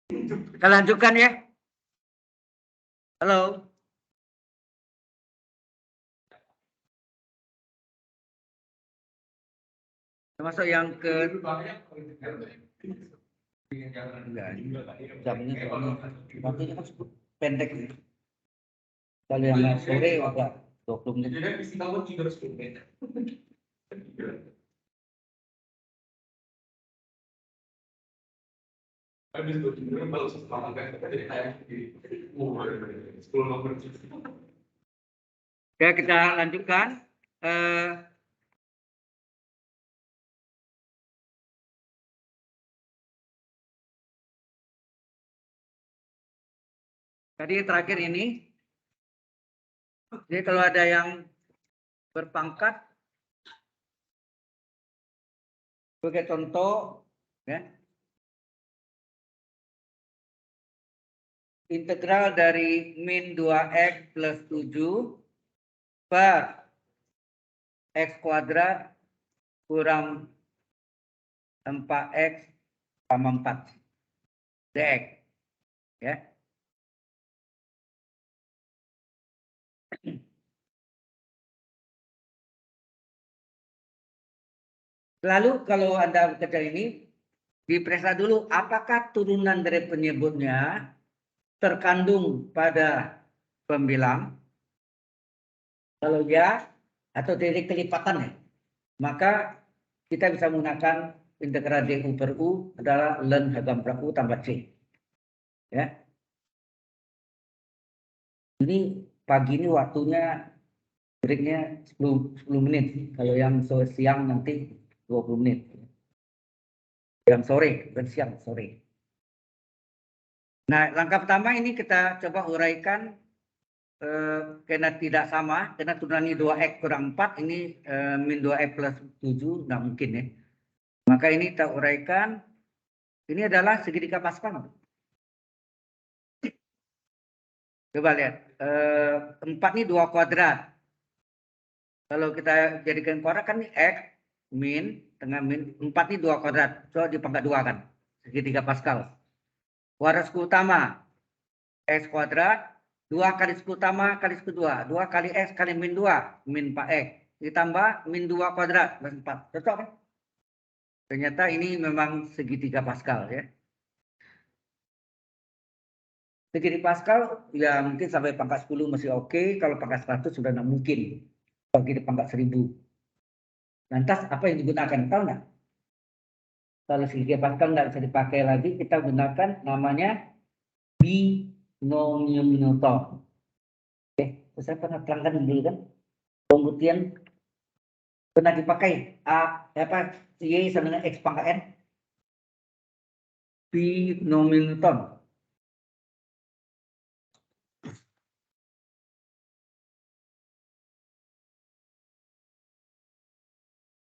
Kita lanjutkan ya. Halo. Termasuk yang ke jamnya waktunya kan pendek. Kalau yang sore agak 20 menit. Ya, kita lanjutkan. Tadi terakhir ini, jadi kalau ada yang berpangkat, sebagai contoh, ya, integral dari min 2x plus 7 per x kuadrat kurang 4x sama 4 dx, ya. Lalu kalau Anda bekerja ini, diperiksa dulu apakah turunan dari penyebutnya terkandung pada pembilang. Kalau ya, atau dari kelipatan ya, maka kita bisa menggunakan integral du per u adalah ln H per u tambah c. Ya. Ini pagi ini waktunya breaknya 10 menit. Kalau yang siang nanti 20 menit. Yang sore, bukan siang, sore. Nah, langkah pertama ini kita coba uraikan karena tidak sama, karena turunannya 2x kurang 4, ini min 2x plus 7, nggak mungkin ya. Maka ini kita uraikan, ini adalah segitiga Pascal. Coba lihat, 4 ini 2 kuadrat. Kalau kita jadikan kuadrat kan ini x, min, tengah min, 4 ini 2 kuadrat. Coba dipangkat 2 kan, segitiga Pascal. Kuadrat suku utama, x kuadrat, 2 kali suku utama kali suku 2. 2 kali x kali min 2, min 4x. Ditambah min 2 kuadrat, plus 4. Cocok kan? Ternyata ini memang segitiga Pascal ya. Segitiga Pascal ya mungkin sampai pangkat 10 masih oke. Kalau pangkat 100 sudah tidak mungkin. Bagi di pangkat 1000. Lantas apa yang digunakan? Tahu nggak? Kalau segitiga Pascal nggak bisa dipakai lagi, kita gunakan namanya binomial Newton. Saya pernah terangkan dulu kan, pembuktian pernah dipakai y sama dengan x pangkat n, binomial Newton.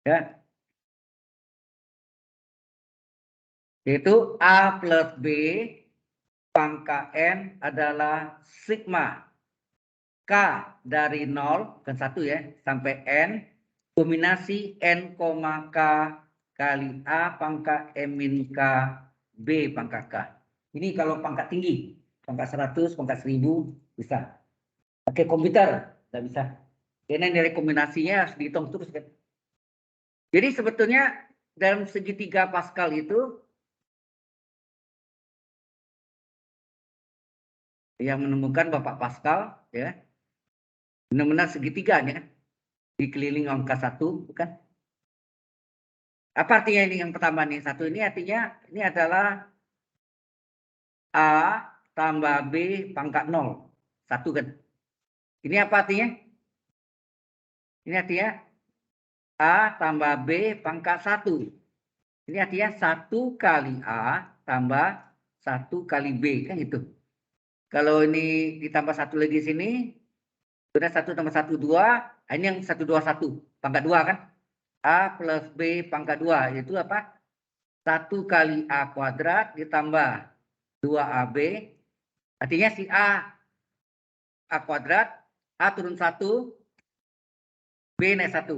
Ya, yaitu a plus b pangkat n adalah sigma k dari 0 kan 1 ya sampai n kombinasi n, k kali a pangkat m min k b pangkat k. Ini kalau pangkat tinggi, pangkat 100, pangkat 1000 bisa. Pakai komputer nggak bisa. Karena dari kombinasinya harus dihitung terus kan. Jadi sebetulnya dalam segitiga Pascal itu yang menemukan Bapak Pascal ya, benar-benar segitiganya dikelilingi angka 1, bukan? Apa artinya ini yang pertama nih? 1 ini artinya ini adalah A tambah B pangkat 0. 1 kan? Ini apa artinya? Ini artinya A tambah B pangkat 1. Ini artinya 1 kali A tambah 1 kali B kan itu. Kalau ini ditambah 1 lagi sini, sudah 1 tambah 1 2, ini yang 1 2 1 pangkat 2 kan? A plus B pangkat 2 itu apa? 1 kali A kuadrat ditambah 2AB, artinya si A kuadrat, A turun 1, B naik 1.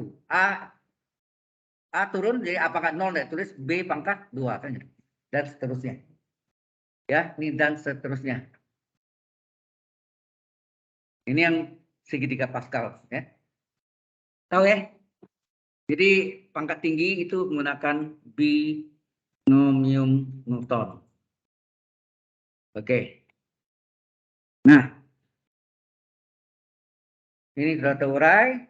A turun jadi A pangkat 0, tulis B pangkat 2 kan? Dan seterusnya. Ya, ini dan seterusnya. Ini yang segitiga Pascal, ya. Tahu ya? Jadi pangkat tinggi itu menggunakan binomium Newton. Oke. Nah, ini sudah terurai.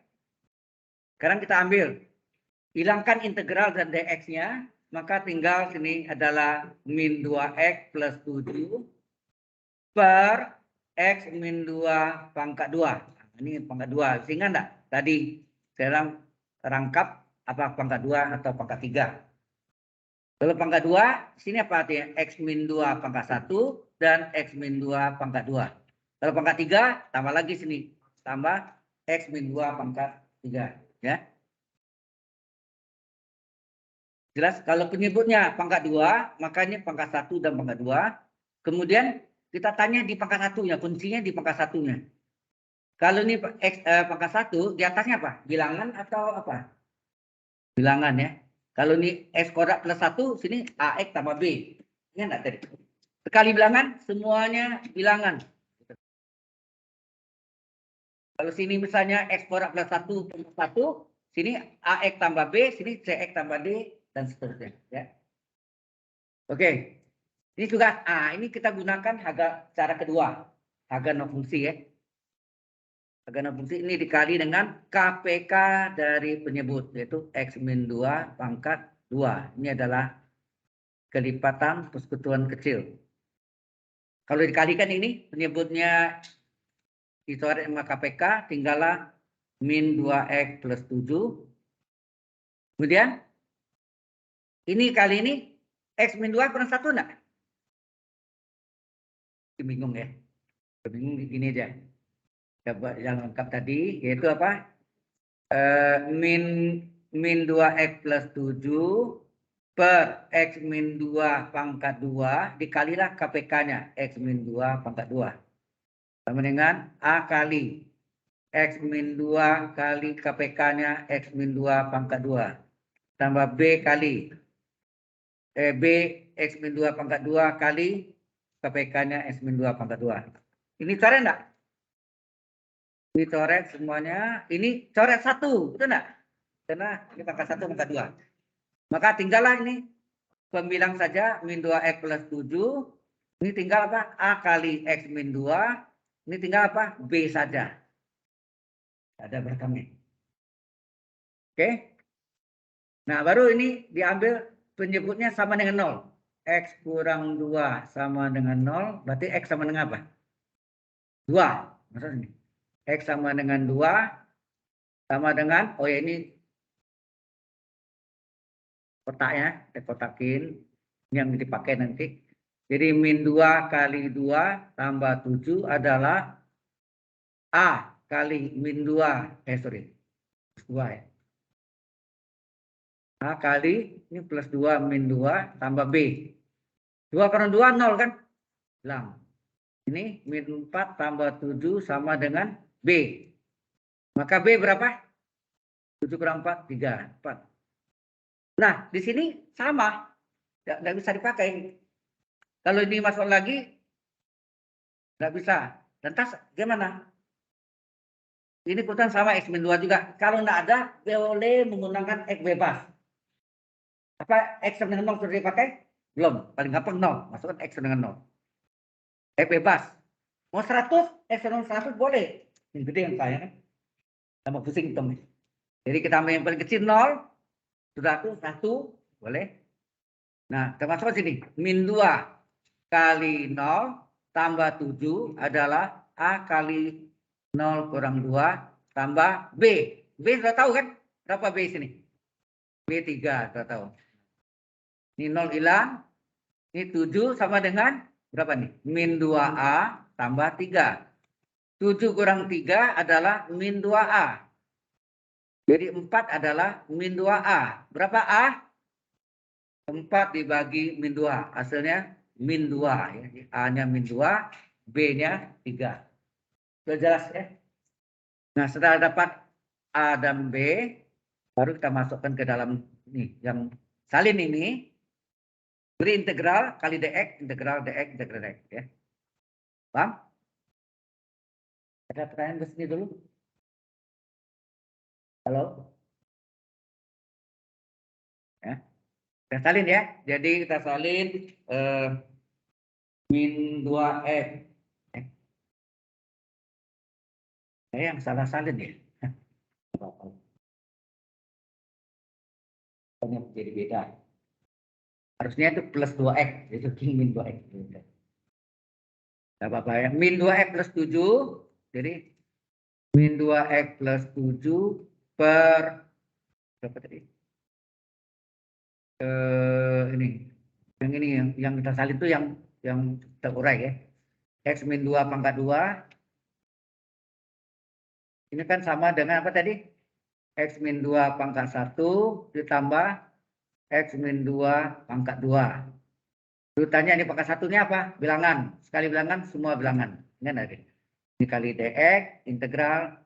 Sekarang kita ambil. Hilangkan integral dan dx-nya. Maka tinggal sini adalah min 2x plus 7 per x min 2 pangkat 2. Ini pangkat 2. Sehingga enggak? Tadi saya rangkap apa pangkat 2 atau pangkat 3. Kalau pangkat 2, sini apa artinya? X min 2 pangkat 1 dan X min 2 pangkat 2. Kalau pangkat 3, tambah lagi sini. Tambah X min 2 pangkat 3. Ya. Jelas? Kalau penyebutnya pangkat 2, makanya pangkat 1 dan pangkat 2. Kemudian kita tanya di pangkat 1-nya, kuncinya di pangkat 1-nya. Kalau ini pangkat 1, di atasnya apa? Bilangan atau apa? Bilangan ya. Kalau ini X kuadrat plus 1, sini AX tambah B. Ingat enggak tadi? Sekali bilangan, semuanya bilangan. Kalau sini misalnya X kuadrat plus 1 plus 1, sini AX tambah B, sini CX tambah D, dan seterusnya. Ya. Oke. Ini juga, ini kita gunakan cara kedua. Harga non fungsi ya. Harga non fungsi ini dikali dengan KPK dari penyebut, yaitu X min 2 pangkat 2. Ini adalah kelipatan persekutuan kecil. Kalau dikalikan ini penyebutnya dicoret sama KPK, tinggallah min 2x plus 7. Kemudian ini kali ini x min 2 kurang 1 enggak? Bingung ya. Bingung gini aja. Coba yang lengkap tadi yaitu apa? Min 2x plus 7 per x min 2 pangkat 2 dikalilah KPK-nya x min 2 pangkat 2. Sama dengan A kali X min 2 kali KPK-nya X min 2 pangkat 2. Tambah B kali B X min 2 pangkat 2 kali KPK-nya X min 2 pangkat 2. Ini coret enggak? Ini coret semuanya. Ini coret 1, betul enggak? Karena ini pangkat 1 pangkat 2. Maka tinggallah ini pembilang saja min 2X plus 7. Ini tinggal apa? A kali X min 2. Ini tinggal apa? B saja. Ada berkami. Oke. Nah, baru ini diambil penyebutnya sama dengan 0. X kurang 2 sama dengan 0. Berarti X sama dengan apa? 2. Maksudnya X sama dengan 2 sama dengan, oh ya ini kotaknya, kita kotakin. Ini yang dipakai nanti. Jadi min 2 kali 2 tambah 7 adalah A kali min 2. Sorry. Plus 2 ya. A kali, ini plus 2 min 2 tambah B. 2 kurang 2, 0 kan? Hilang. Ini min 4 tambah 7 sama dengan B. Maka B berapa? 7 kurang 4, 3. 4. Nah, di sini sama. Tidak bisa dipakai. Kalau ini masuk lagi, tidak bisa. Lantas gimana? Ini kebetulan sama X min 2 juga. Kalau tidak ada, boleh menggunakan X bebas. Apa X sama dengan 0 sudah dipakai? Belum. Paling gampang 0. Masukkan X sama dengan 0. X bebas. Mau 100, X sama 100 boleh. Yang gede yang saya kan. Sama pusing hitung. Jadi kita ambil yang paling kecil 0. Sudah tuh 1. Boleh. Nah, kita masukkan sini. Min 2 kali 0 tambah 7 adalah A kali 0 kurang 2 tambah B. B sudah tahu kan? Berapa B sini? B 3 sudah tahu. Ini 0 hilang. Ini 7 sama dengan berapa nih? Min 2A tambah 3. 7 kurang 3 adalah min 2A. Jadi 4 adalah min 2A. Berapa A? 4 dibagi min 2. Hasilnya min 2. Ya. A-nya min 2, B-nya 3. Sudah jelas ya? Nah, setelah dapat A dan B, baru kita masukkan ke dalam ini. Yang salin ini. Beri integral kali dx, integral dx, integral dx. Ya. Paham? Ada pertanyaan ke sini dulu? Halo? Ya. Kita salin ya. Jadi kita salin min 2x. Saya yang salah salin ya. Jadi beda. Harusnya itu plus 2x. Itu min 2x. Tidak apa-apa ya. Min 2x plus 7. Jadi min 2x plus 7 per berapa tadi? Ini. Yang ini yang kita salin itu yang terurai ya. X min 2 pangkat 2. Ini kan sama dengan apa tadi? X min 2 pangkat 1 ditambah X min 2 pangkat 2. Lalu tanya ini pangkat satunya apa? Bilangan. Sekali bilangan, semua bilangan. Ingat ada. Ini kali dx, integral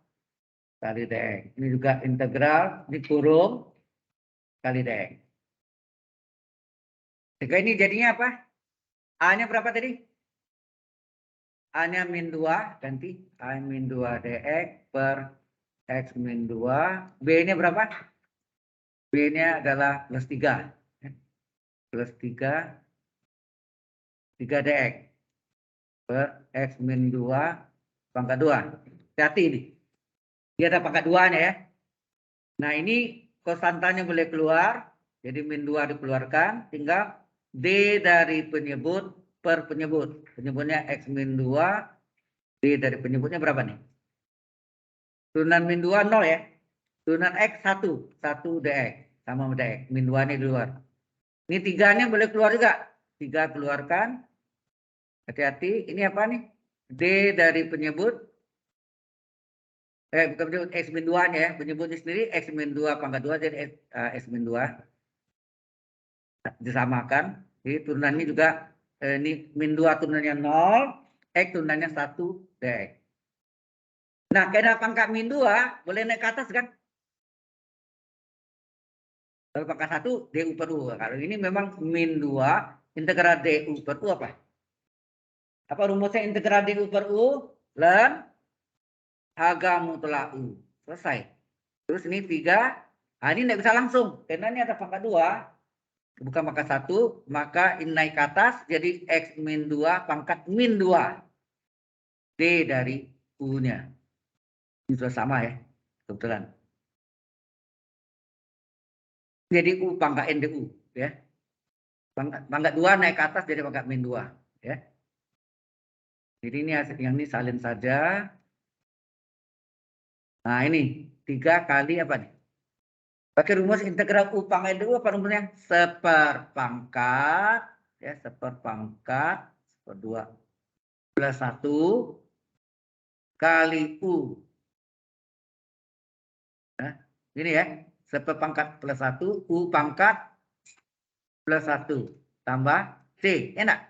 kali dx. Ini juga integral, ini kurung kali dx. Jika ini jadinya apa? A-nya berapa tadi? A-nya min 2, ganti. A min 2 dx per X min 2. B-nya berapa? B-nya adalah plus 3. Plus 3 dx per X min 2 pangkat 2. Hati-hati ini. Dia ada pangkat 2-nya ya. Nah ini konstantanya boleh keluar. Jadi min 2 dikeluarkan. Tinggal D dari penyebut per penyebut. Penyebutnya X min 2. D dari penyebutnya berapa nih? Turunan min 2 0 ya. Turunan X 1. 1 dx. Sama dx. Min 2 ini di luar. Ini 3-nya boleh keluar juga. 3 keluarkan. Hati-hati. Ini apa nih? D dari penyebut. Bukan penyebut X min 2-nya ya. Penyebutnya sendiri X min 2 pangkat 2. Jadi X min 2. Disamakan. Jadi turunannya juga. Ini min 2 turunannya 0. X turunannya 1 dx. Nah, karena pangkat min 2 boleh naik ke atas kan? Kalau pangkat 1 du per u. Kalau ini memang min 2 integral du per u apa? Apa rumusnya integral du per u? Ln H mutlak u. Selesai. Terus ini 3. Nah, ini tidak bisa langsung. Karena ini ada pangkat 2. Bukan pangkat 1. Maka ini naik ke atas. Jadi X min 2 pangkat min 2. D dari u-nya. Ini sudah sama ya. Kebetulan. Jadi u pangkat NDU. Ya. Pangkat 2 naik ke atas jadi pangkat min 2. Ya. Jadi ini yang ini salin saja. Nah ini 3 kali apa nih? Pakai rumus integral u pangkat NDU apa rumusnya? Seperpangkat. Ya, seperpangkat. Seper 2 plus 1 kali u. Nah, ini ya. Seperpangkat plus 1 u pangkat plus 1 tambah c. Enak.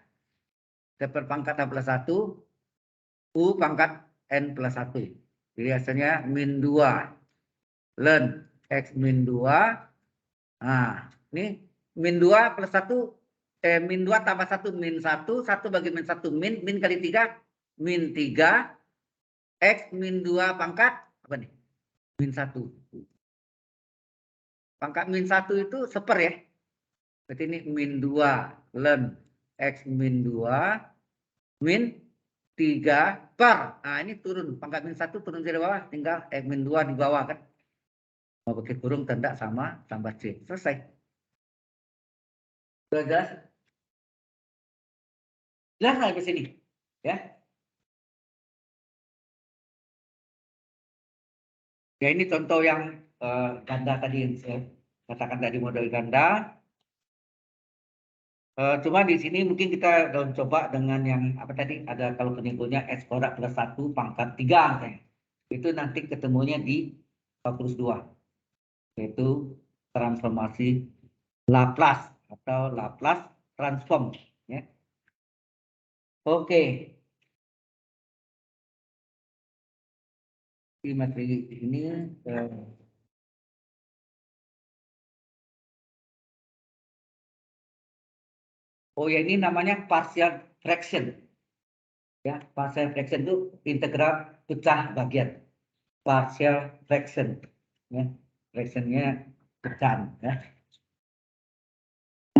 Seperpangkat plus 1 u pangkat n plus 1. Jadi hasilnya min 2 ln X min 2. Nah, ini min 2 plus 1, min 2 tambah 1 min 1, 1 bagi min 1 min kali 3, min 3, X min 2 pangkat, apa nih? Min 1. Pangkat min 1 itu seper ya. Berarti ini min 2 ln X min 2, min 3 per. Nah, ini turun. Pangkat min 1 turun dari bawah, tinggal X min 2 di bawah kan. Mau pakai kurung tanda sama tambah C. Selesai. Sudah jelas? Jelas nggak ke sini? Ya. Ya ini contoh yang ganda tadi yang saya katakan tadi model ganda. Cuma di sini mungkin kita coba dengan yang apa tadi ada kalau penyebutnya S kuadrat plus 1 pangkat 3 misalnya. Itu nanti ketemunya di kalkulus 2. Yaitu transformasi Laplace atau Laplace transform. Ya. Oke. Di materi ini Oh ya, ini namanya partial fraction. Ya, partial fraction itu integral pecah bagian. Partial fraction. Ya, fractionnya pecahan. Ya.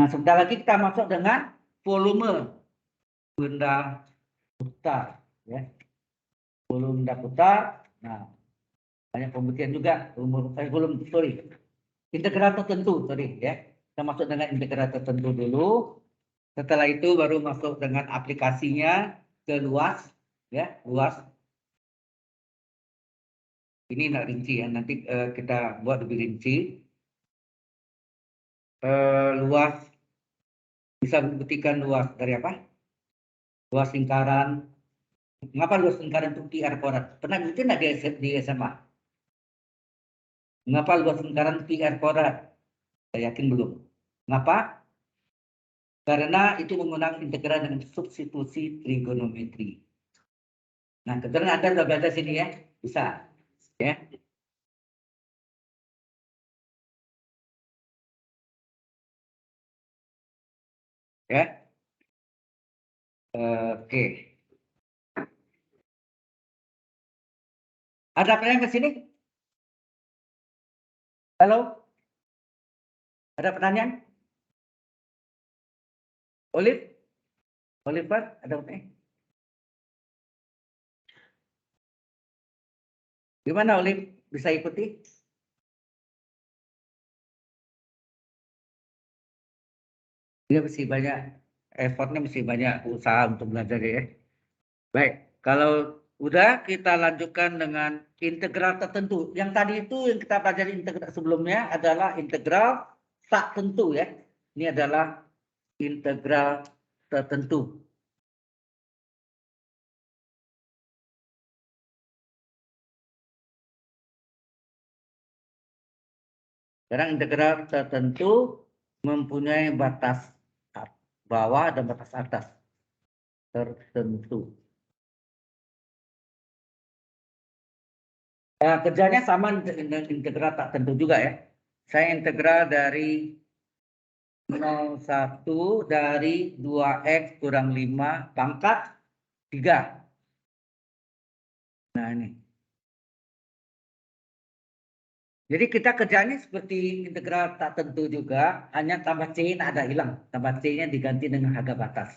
Nah, sebentar lagi kita masuk dengan volume benda putar. Ya. Volume benda putar. Nah, banyak pembuktian juga. Volume, sorry. Integral tertentu, sorry. Ya. Kita masuk dengan integral tertentu dulu. Setelah itu baru masuk dengan aplikasinya ke luas, ya, luas. Ini tidak rinci ya, nanti kita buat lebih rinci. Luas bisa membuktikan luas dari apa? Luas lingkaran. Mengapa luas lingkaran itu pi r kuadrat? Pernah bukti nggak di SMA? Mengapa luas lingkaran pi r kuadrat? Saya yakin belum. Mengapa? Karena itu menggunakan integral dengan substitusi trigonometri. Nah, kebetulan Anda sudah belajar sini ya, bisa. Ya. Ya. Oke. Ada pertanyaan ke sini? Halo? Ada pertanyaan? Oliver, ada pertanyaan? Gimana Olive? Bisa ikuti? Dia mesti banyak effortnya, mesti banyak usaha untuk belajar ya. Baik, kalau udah kita lanjutkan dengan integral tertentu. Yang tadi itu yang kita pelajari integral sebelumnya adalah integral tak tentu ya. Ini adalah integral tertentu. Sekarang integral tertentu mempunyai batas bawah dan batas atas tertentu. Kerjanya sama dengan integral tak tentu juga ya. Saya integral dari 0,1 dari 2x kurang 5 pangkat 3. Nah ini. Jadi kita kerjanya seperti integral tak tentu juga, hanya tambah c ada hilang. Tambah c-nya diganti dengan harga batas.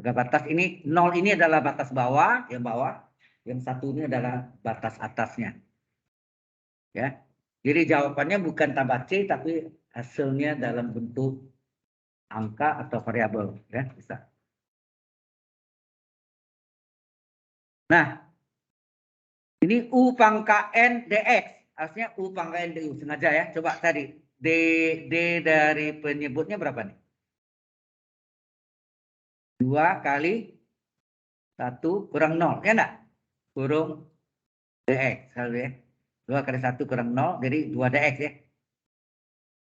Harga batas ini 0 ini adalah batas bawah, yang bawah. Yang satu ini adalah batas atasnya. Ya. Jadi jawabannya bukan tambah c, tapi hasilnya dalam bentuk angka atau variabel. Ya, bisa. Nah, ini U pangkat N dx. Harusnya U pangkat N du. Sengaja ya. Coba tadi. D dari penyebutnya berapa nih? 2 kali 1 kurang 0. Ya enggak? Kurung dx. Selalu ya. 2 kali 1 kurang 0. Jadi 2 dx ya.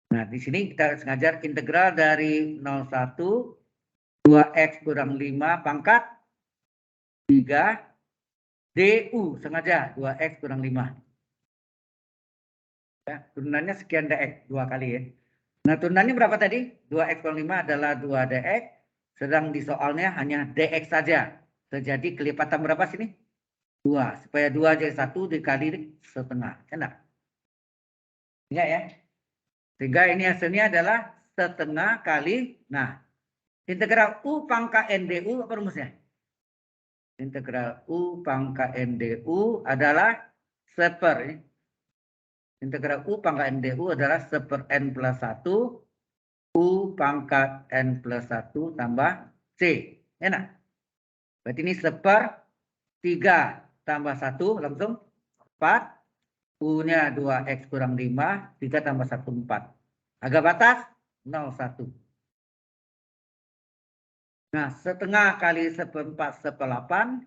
Nah, di sini kita sengaja integral dari 01. 2x kurang 5 pangkat 3. du. Sengaja 2x kurang 5. Ya, turunannya sekian dx 2 kali ya. Nah, turunannya berapa tadi? 2x kurang 5 adalah 2 dx. Sedang di soalnya hanya dx saja. Terjadi kelipatan berapa sini? 2. Supaya 2 jadi 1 dikali setengah. Enak. Ingat ya. Sehingga ini hasilnya adalah setengah kali. Nah, integral U pangkat NDU apa rumusnya? Integral U pangkat NDU adalah seper. Integral U pangkat NDU adalah seper N plus 1 U pangkat N plus 1 tambah C. Enak. Berarti ini seper 3 tambah 1 langsung 4. U-nya 2x kurang 5. 3 tambah 1, 4. Harga batas 0,1. Nah, setengah kali seperempat seper 8.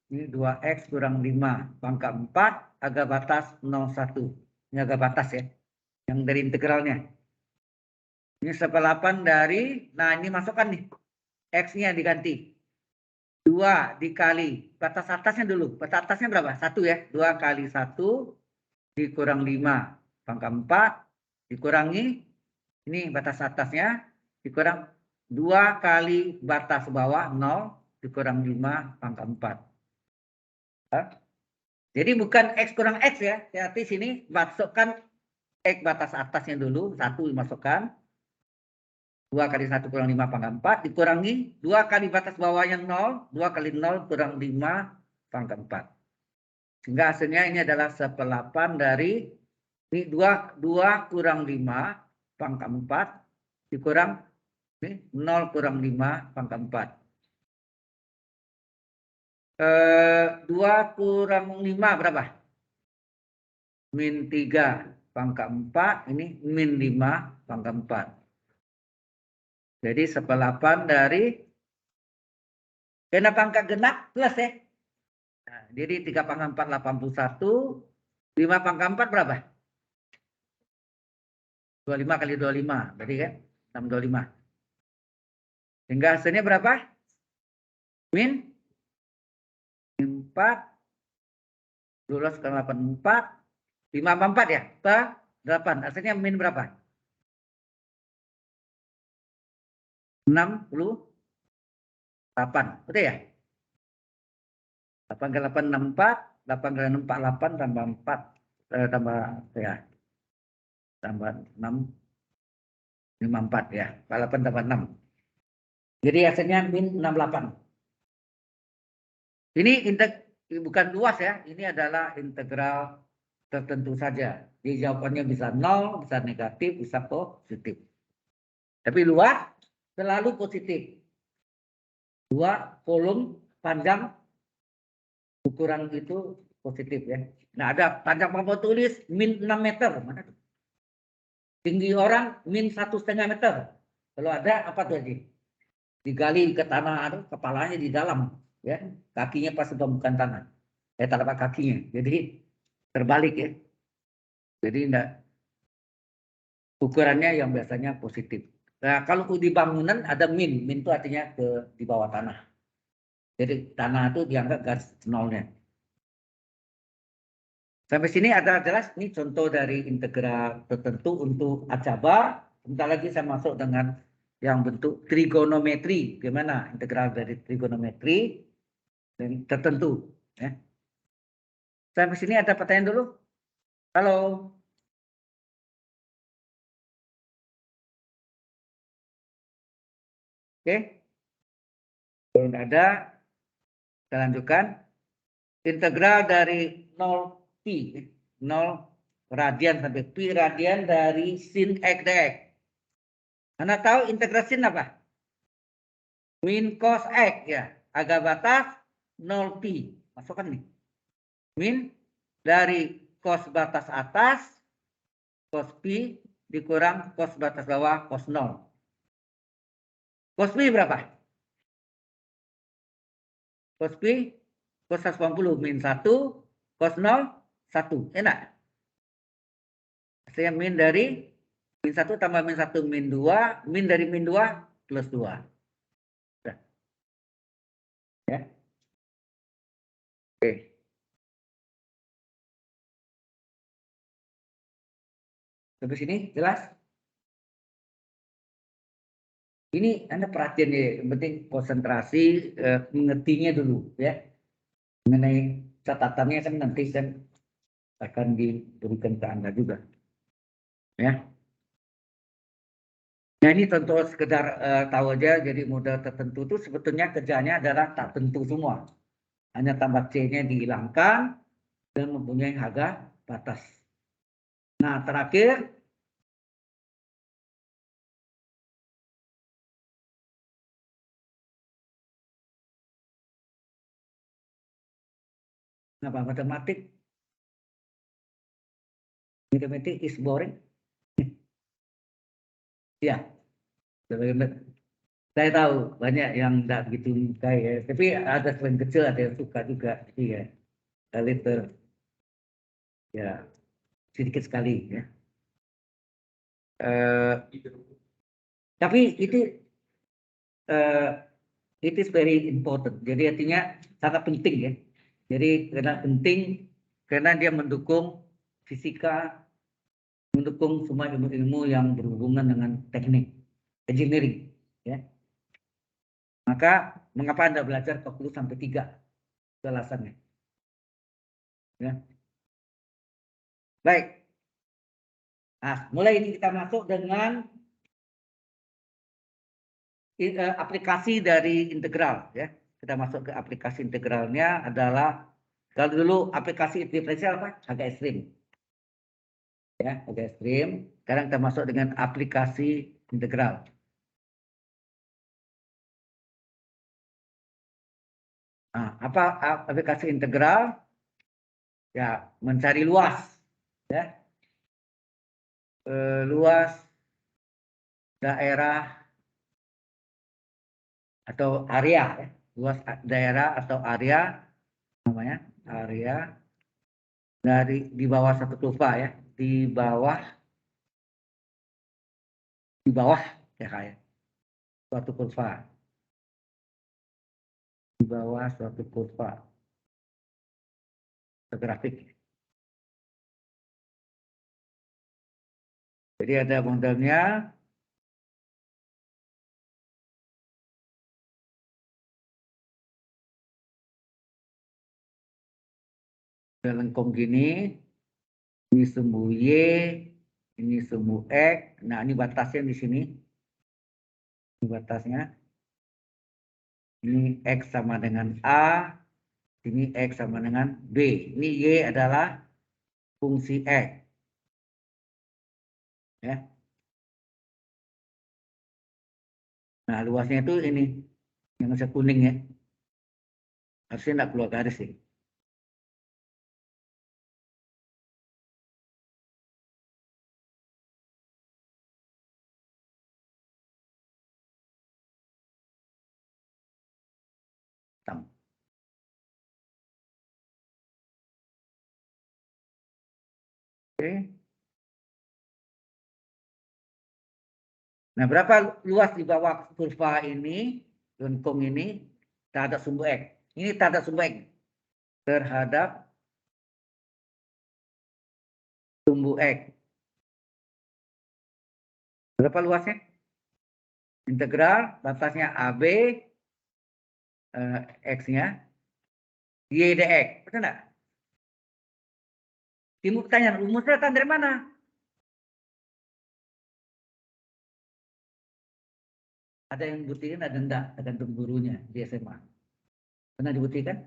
Ini 2x kurang 5 pangkat 4. Harga batas 0,1. Ini harga batas ya. Yang dari integralnya. Ini seper 8 dari, nah ini masukkan nih. X-nya diganti. 2 dikali, batas atasnya dulu. Batas atasnya berapa? 1 ya. 2 kali 1 dikurang 5 pangkat 4 dikurangi, ini batas atasnya, dikurang 2 kali batas bawah 0 dikurang 5 pangkat 4. Jadi bukan X kurang X ya. Berarti sini masukkan X batas atasnya dulu. 1 dimasukkan. 2 kali 1 kurang 5 pangkat 4. Dikurangi 2 kali batas bawahnya 0. 2 kali 0 kurang 5 pangkat 4. Sehingga hasilnya ini adalah 1/8 dari ini 2 kurang 5 pangkat 4 dikurang ini 0 kurang 5 pangkat 4. 2 kurang 5 berapa? Min 3 pangkat 4. Ini min 5 pangkat 4. Jadi 1/8 dari karena pangkat genap plus ya. Nah, jadi 3 pangkat 4 81. 5 pangkat 4 berapa? 25 kali 25. Berarti kan 625. Sehingga hasilnya berapa? Min 4. 12 kali 84. 5/4 ya? 8. Hasilnya min berapa? 68. Betul ya? 8 kali 8, 64. 8 kali 6, 48. Tambah 4. Tambah ya. Tambah 6. 54 ya. 48 tambah 6. Jadi hasilnya min 68. Ini bukan luas ya. Ini adalah integral tertentu saja. Jadi jawabannya bisa 0, bisa negatif, bisa positif. Tapi luas selalu positif. 2 kolom panjang ukuran itu positif ya. Nah ada panjang papan tulis min 6 meter. Mana tuh? Tinggi orang min 1,5 meter. Kalau ada apa tuh lagi? Digali ke tanah, kepalanya di dalam, ya, kakinya pas bukan tanah, telapak kakinya. Jadi terbalik ya. Jadi enggak, ukurannya yang biasanya positif. Nah kalau di bangunan ada min itu artinya di bawah tanah. Jadi tanah itu dianggap garis nolnya. Sampai sini ada jelas, ini contoh dari integral tertentu untuk aljabar. Sebentar lagi saya masuk dengan yang bentuk trigonometri. Gimana integral dari trigonometri dan tertentu. Ya. Sampai sini ada pertanyaan dulu? Halo? Oke? Kalau ada, kita lanjutkan. Integral dari 0 pi, 0 radian sampai pi radian dari sin x dx. Anda tahu integral sin apa? Min cos x ya. Agak batas 0 pi. Masukkan nih. Min dari cos batas atas, cos pi dikurang cos batas bawah, cos 0. Cos pi berapa? Cos pi, cos 180 min 1, cos 0, 1. Enak? Hasilnya min dari min 1 tambah min 1 min 2, min dari min 2 plus 2. Sudah. Ya. Oke. Sampai sini jelas? Ini Anda perhatian ya, yang penting konsentrasi, mengertinya dulu ya. Mengenai catatannya kan nanti kan akan diberikan ke Anda juga. Ya. Nah ini tentu sekedar tahu aja, jadi model tertentu itu sebetulnya kerjanya adalah tak tentu semua. Hanya tambah C-nya dihilangkan dan mempunyai harga batas. Nah terakhir, apa matematik is boring. Ya, saya tahu banyak yang tidak begitu suka ya, tapi ada selain kecil ada yang suka juga, jadi ya, a little, ya sedikit sekali ya. Tapi itu it is very important. Jadi artinya sangat penting ya. Jadi karena penting karena dia mendukung fisika, mendukung semua ilmu-ilmu yang berhubungan dengan teknik, engineering, ya. Maka mengapa Anda belajar kalkulus sampai 3? Itu alasannya. Ya. Baik. Nah, mulai ini kita masuk dengan aplikasi dari integral, ya. Kita masuk ke aplikasi integralnya adalah, kalau dulu aplikasi diferensial apa? Agak ekstrim. Ya, agak ekstrim. Sekarang kita masuk dengan aplikasi integral. Nah, apa aplikasi integral? Ya, mencari luas, ya. Luas daerah atau area, ya. Luas daerah atau area, namanya area dari di bawah satu kurva, ya. Di bawah ya kayak suatu kurva, di bawah suatu kurva grafik. Jadi ada modelnya, lengkung gini, ini sumbu Y, ini sumbu X. Nah, ini batasnya di sini. Ini batasnya. Ini X sama dengan A, ini X sama dengan B. Ini Y adalah fungsi X. Ya. Nah, luasnya itu ini, yang warna kuning, ya. Harusnya tidak keluar garis sih. Hitam. Oke. Nah, berapa luas di bawah kurva ini, lengkung ini, terhadap sumbu X? Ini terhadap sumbu X. Terhadap sumbu X. Berapa luasnya? Integral, batasnya AB, X-nya, Y dx. Betul nggak? Timbul pertanyaan, rumusnya datang dari mana? Ada yang buktikan, ada enggak, tergantung gurunya di SMA. Pernah dibuktikan?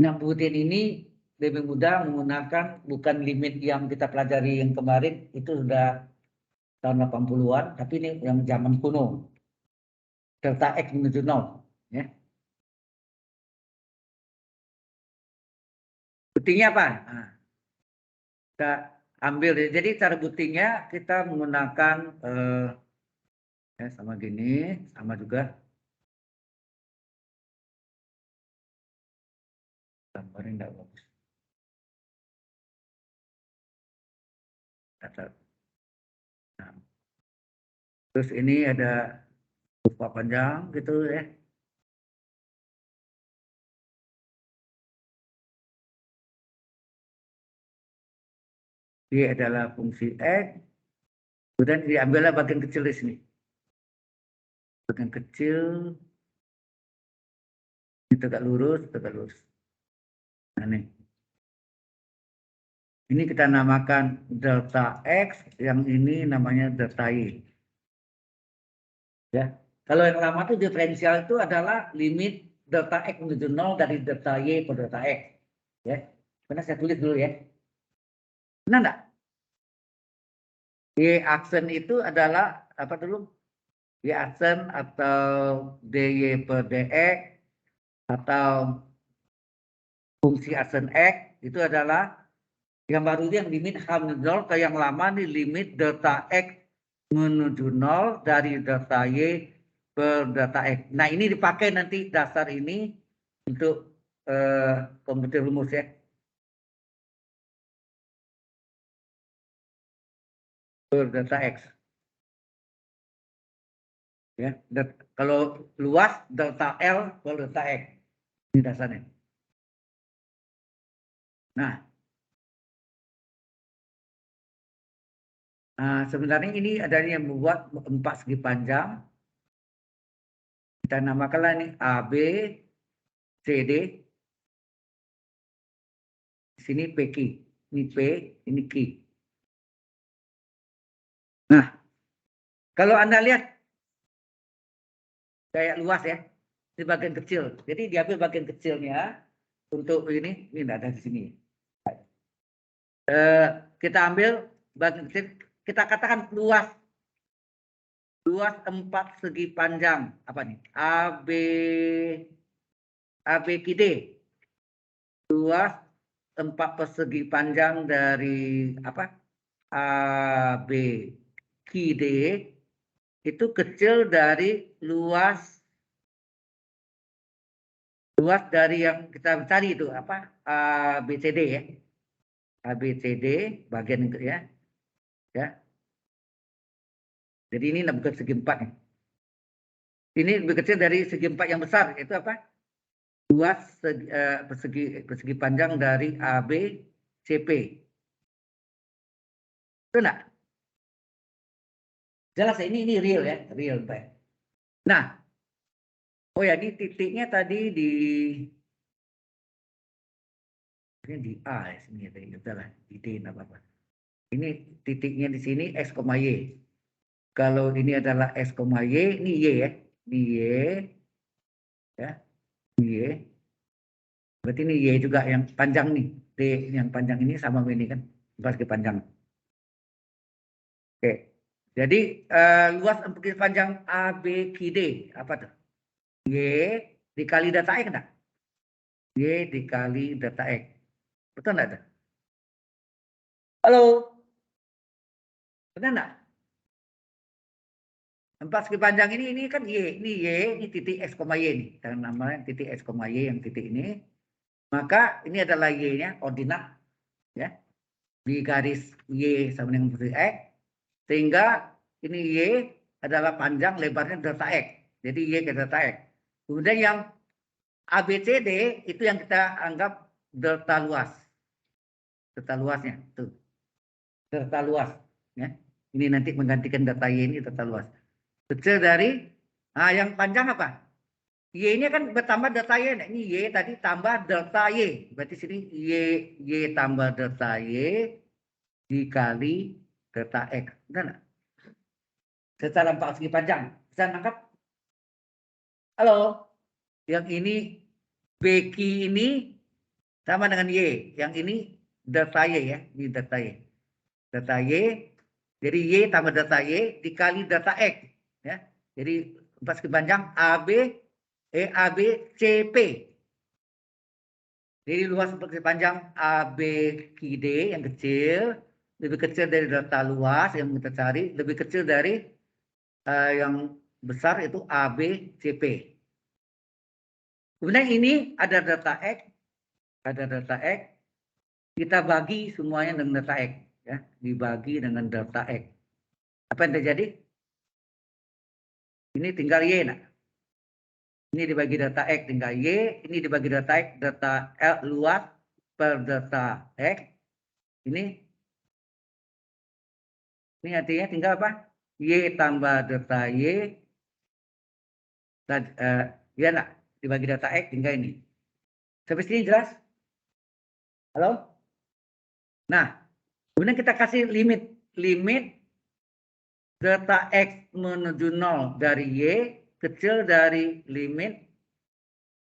Nah, buktian ini lebih mudah menggunakan bukan limit yang kita pelajari yang kemarin, itu sudah tahun 80-an, tapi ini yang zaman kuno. Delta X menuju 0. Ya. Buktinya apa? Nah, kita ambil. Jadi cara buktinya kita menggunakan ya, sama gini, sama juga. Gambarnya enggak bagus. Nah, terus ini ada kurva panjang gitu, ya. Dia adalah fungsi X. Kemudian diambillah bagian kecil di sini. Bagian kecil, ini tegak lurus, tegak lurus. Nah, ini kita namakan delta X, yang ini namanya delta Y. Ya. Kalau yang lama itu diferensial itu adalah limit delta X menuju 0 dari delta Y per delta X. Ya. Karena saya tulis dulu, ya. Benar enggak? Y aksen itu adalah apa dulu? Y aksen atau dy per dx atau fungsi aksen X itu adalah yang baru ini yang limit H menuju 0, ke yang lama nih limit delta X menuju 0 dari delta Y per delta X. Nah, ini dipakai nanti dasar ini untuk komputer rumus, ya. Per delta X. Ya, kalau luas delta L per delta X. Ini dasarnya. Nah, sebenarnya ini ada yang membuat 4 segi panjang. Kita namakanlah ini A, B, C, D. Di sini PQ. Ini P, ini Q. Nah, kalau Anda lihat kayak luas ya, di bagian kecil. Jadi diambil bagian kecilnya untuk ini tidak ada di sini. Kita ambil bagian kecil, kita katakan luas 4 segi panjang apa nih? ABCD. Luas 4 persegi panjang dari apa? ABCD itu kecil dari luas dari yang kita cari itu apa? ABCD ya. ABCD bagian ya. Jadi ini bukan segi 4 nih. Ini lebih kecil dari segi 4 yang besar, itu apa? Luas persegi panjang dari ABCP. Itu enggak? Jelas ya, ini real ya, real baik. Nah, oh ya, ini titiknya tadi di A ya, sini ya, udahlah, di D apa-apa. Ini titiknya di sini X, Y. Kalau ini adalah X, Y, ini Y ya. Ini Y, ya, Y. Berarti ini Y juga yang panjang nih. D yang panjang ini sama ini kan. Persegi panjang. Oke. Jadi luas persegi panjang ABCD apa tuh? Y dikali data X enggak? Y dikali data X. Betul enggak tuh? Halo? Benar enggak? Persegi panjang ini kan Y. Ini titik X, Y nih. Dengan namanya titik X, Y yang titik ini. Maka ini adalah Y-nya, koordinat. Ya. Di garis Y sama dengan posisi X. Sehingga ini Y adalah panjang lebarnya delta X. Jadi Y ke delta X. Kemudian yang ABCD itu yang kita anggap delta luas. Delta luasnya. Tuh. Delta luas. Ya. Ini nanti menggantikan delta Y ini delta luas. Kecil dari, yang panjang apa? Y-nya kan bertambah delta Y. Nah, ini Y tadi tambah delta Y. Berarti sini Y tambah delta Y dikali delta X. Benar nggak? Secara 4 segi panjang. Bisa nangkap? Halo? Yang ini BQ ini sama dengan Y. Yang ini delta Y ya. Ini delta Y. Delta Y. Jadi Y tambah delta Y dikali delta X. Ya. Jadi 4 segi panjang ABCP. Jadi luas persegi panjang ABCD yang kecil, lebih kecil dari delta luas yang kita cari, lebih kecil dari yang besar itu ABCP. Kemudian ini ada delta X, kita bagi semuanya dengan delta X, ya, dibagi dengan delta X. Apa yang terjadi? Ini tinggal Y, nah. Ini dibagi delta X tinggal Y, ini dibagi delta X, delta L luas per delta X. Ini artinya tinggal apa? Y tambah delta Y. Ya nak, dibagi delta X tinggal ini. Sampai sini jelas? Halo? Nah, kemudian kita kasih limit delta X menuju 0 dari Y kecil dari limit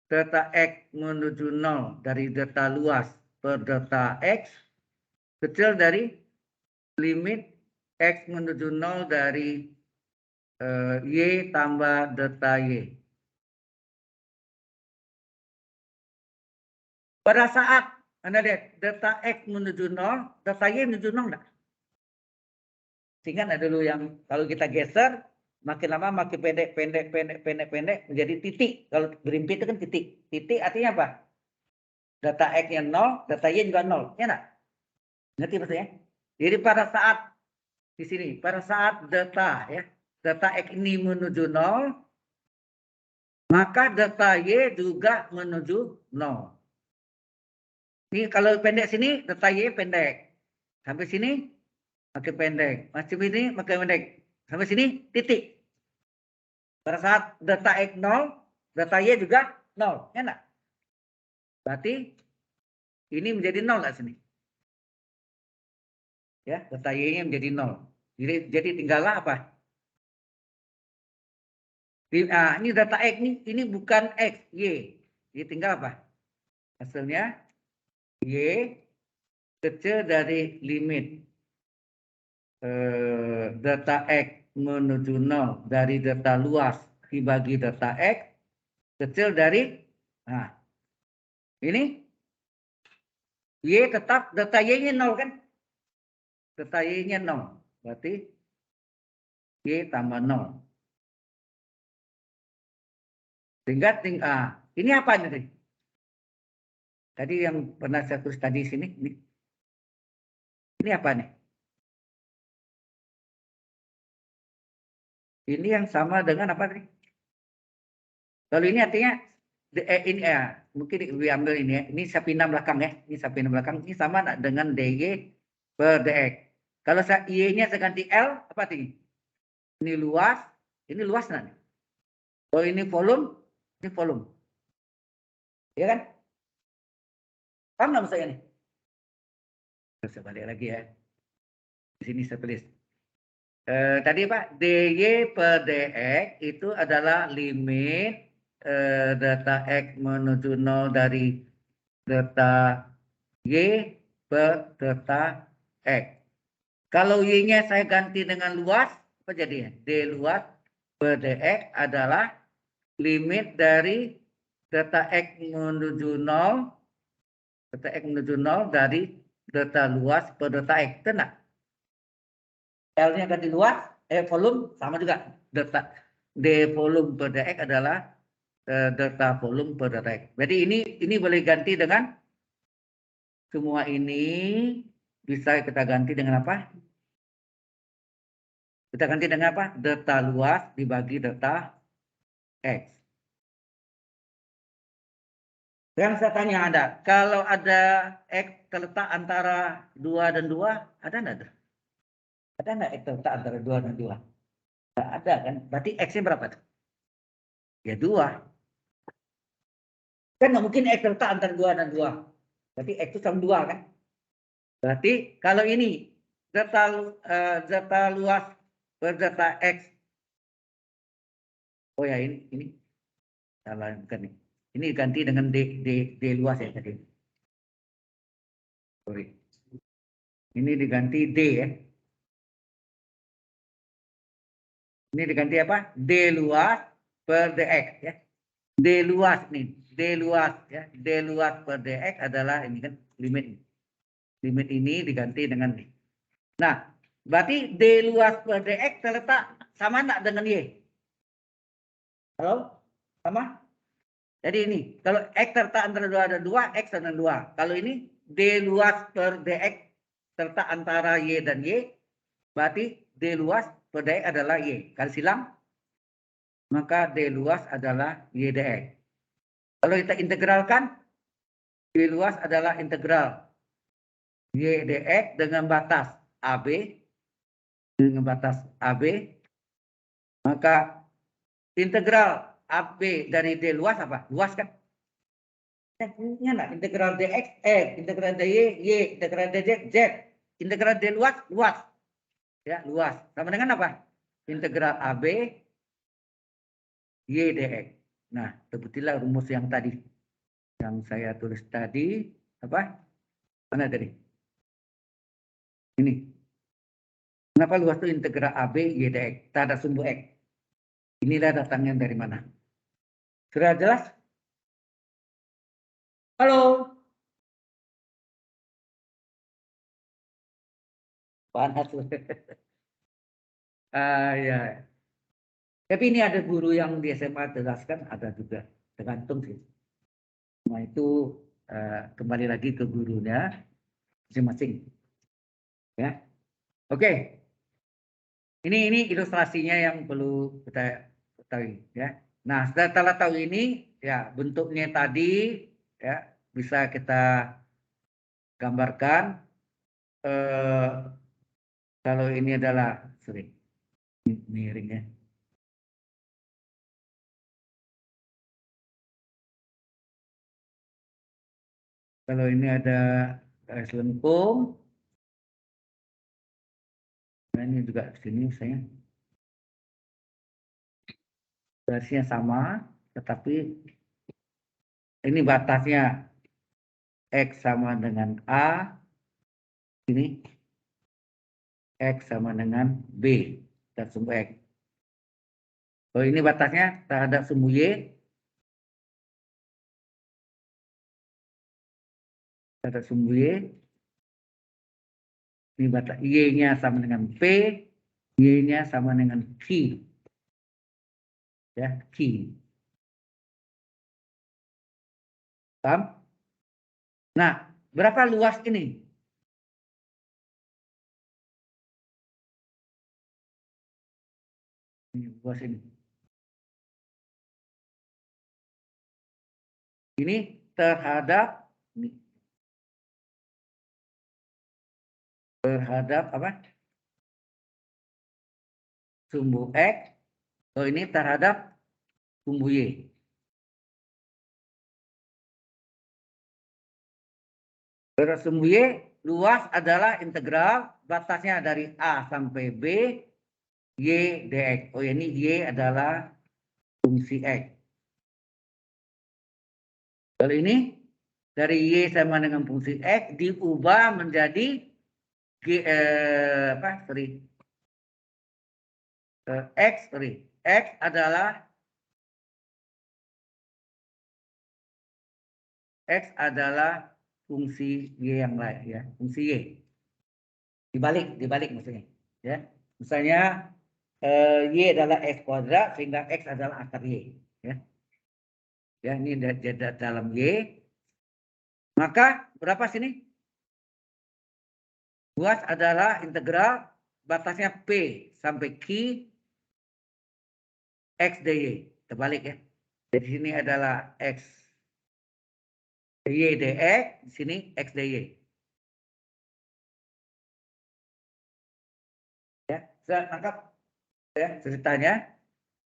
delta X menuju 0 dari delta luas per delta X kecil dari limit X menuju 0 dari Y tambah delta Y. Pada saat Anda lihat delta X menuju 0, delta Y menuju 0 enggak? Sehingga ada dulu yang kalau kita geser makin lama makin pendek menjadi titik. Kalau berhenti itu kan titik. Titik artinya apa? Data X-nya 0, data Y juga 0. Ya enggak? Ngerti maksudnya? Jadi pada saat di sini, pada saat data X ini menuju 0, maka data Y juga menuju 0. Ini kalau pendek sini, data Y pendek. Sampai sini makin pendek. Masih ini makin pendek. Sampai sini titik. Pada saat data X 0, data Y juga 0. Ya enggak? Berarti ini menjadi 0 nggak sini? Ya, data Y-nya menjadi 0. Jadi tinggallah apa? Ini data X, ini bukan X, Y. Jadi tinggal apa? Hasilnya Y kecil dari limit data X menuju 0 dari data luas dibagi data X kecil dari, nah ini Y tetap data Y-nya 0 kan? Data Y-nya 0. Berarti Y tambah 0. Sehingga ini apa nih? Tadi yang pernah saya tulis tadi sini. Ini apa nih? Ini yang sama dengan apa nih? Kalau ini artinya ini mungkin diambil ini ya. Ini sapina belakang ya. Ini sapina belakang. Ini sama dengan DY per DX. Kalau Y-nya saya ganti L, apa artinya? Ini luas. Ini luas nanti. Kalau ini volume. Ya kan? Paham nggak maksudnya nih? Saya balik lagi ya. Di sini saya tulis. Tadi Pak, DY per DX itu adalah limit data X menuju 0 dari data Y per data X. Kalau Y-nya saya ganti dengan luas, apa jadinya? D luas per DX adalah limit dari data X menuju 0, data X menuju 0 dari data luas per data X. Tenang. L-nya ganti luas, volume sama juga. Data D volume per DX adalah data volume per DX. Jadi ini boleh ganti dengan semua ini bisa kita ganti dengan apa? Kita ganti dengan apa? Data luas dibagi data X. Sekarang saya tanya Anda, kalau ada X terletak antara 2 dan 2, ada nggak? Ada nggak X terletak antara 2 dan 2? Nggak ada kan? Berarti X-nya berapa? Ya 2. Kan nggak mungkin X terletak antara 2 dan 2. Berarti X itu sama 2 kan? Berarti kalau ini data luas per data X. Oh ya ini salah bukan nih. Ini ganti dengan D luas ya tadi. Sorry. Ini diganti D ya. Ini diganti apa? D luas per DX ya. D luas nih. D luas ya. D luas per DX adalah ini kan limit. Limit ini diganti dengan D. Nah, berarti D luas per DX terletak sama enggak dengan Y? Halo? Sama? Jadi ini, kalau X terletak antara 2 dan 2, X dan 2. Kalau ini D luas per DX terletak antara Y dan Y, berarti D luas per DX adalah Y. Kalau silang, maka D luas adalah Y DX. Kalau kita integralkan, D luas adalah integral Y DX dengan batas AB, maka integral AB dari D luas apa? Luas kan? Ini nah, integral dx integral dy integral dz z, integral d luas luas ya, luas sama dengan apa? Integral ab y dx. Nah, sebutilah rumus yang tadi yang saya tulis tadi apa? Mana tadi? Ini. Kenapa luas itu integral ab y dx? Tak ada sumbu x. Inilah datangnya dari mana? Sudah jelas? Halo. Panas. Ya. Tapi ini ada guru yang di SMA jelaskan, ada juga, tergantung sih. Semua itu kembali lagi ke gurunya masing-masing. Ya, oke. Ini ilustrasinya yang perlu kita ketahui. Ya. Nah, setelah tahu ini, ya bentuknya tadi, ya bisa kita gambarkan. Kalau ini adalah, sorry, miringnya. Kalau ini ada garis lengkung. Nah, ini juga sini saya garisnya sama, tetapi ini batasnya X sama dengan A, ini X sama dengan B, dan sumbu X. Kalau ini batasnya terhadap sumbu Y, terhadap sumbu Y, ini batas Y-nya sama dengan P, Y-nya sama dengan Q. Ya, Q. Paham? Nah, berapa luas ini? Ini luas ini. Ini terhadap apa? Sumbu X. Oh, ini terhadap sumbu Y. Terhadap sumbu Y, luas adalah integral batasnya dari A sampai B, Y dx. Oh, ini Y adalah fungsi X. Kalau ini dari Y sama dengan fungsi X diubah menjadi X adalah fungsi Y yang lain, ya, fungsi Y. Dibalik maksudnya, ya. Misalnya Y adalah X kuadrat sehingga X adalah akar Y, ya. Ya, ini dalam Y. Maka berapa sini? Luas adalah integral batasnya P sampai Q X dy. Terbalik, ya. Di sini adalah X dy dx, di sini X dy. Ya, saya tangkap, ya, ceritanya.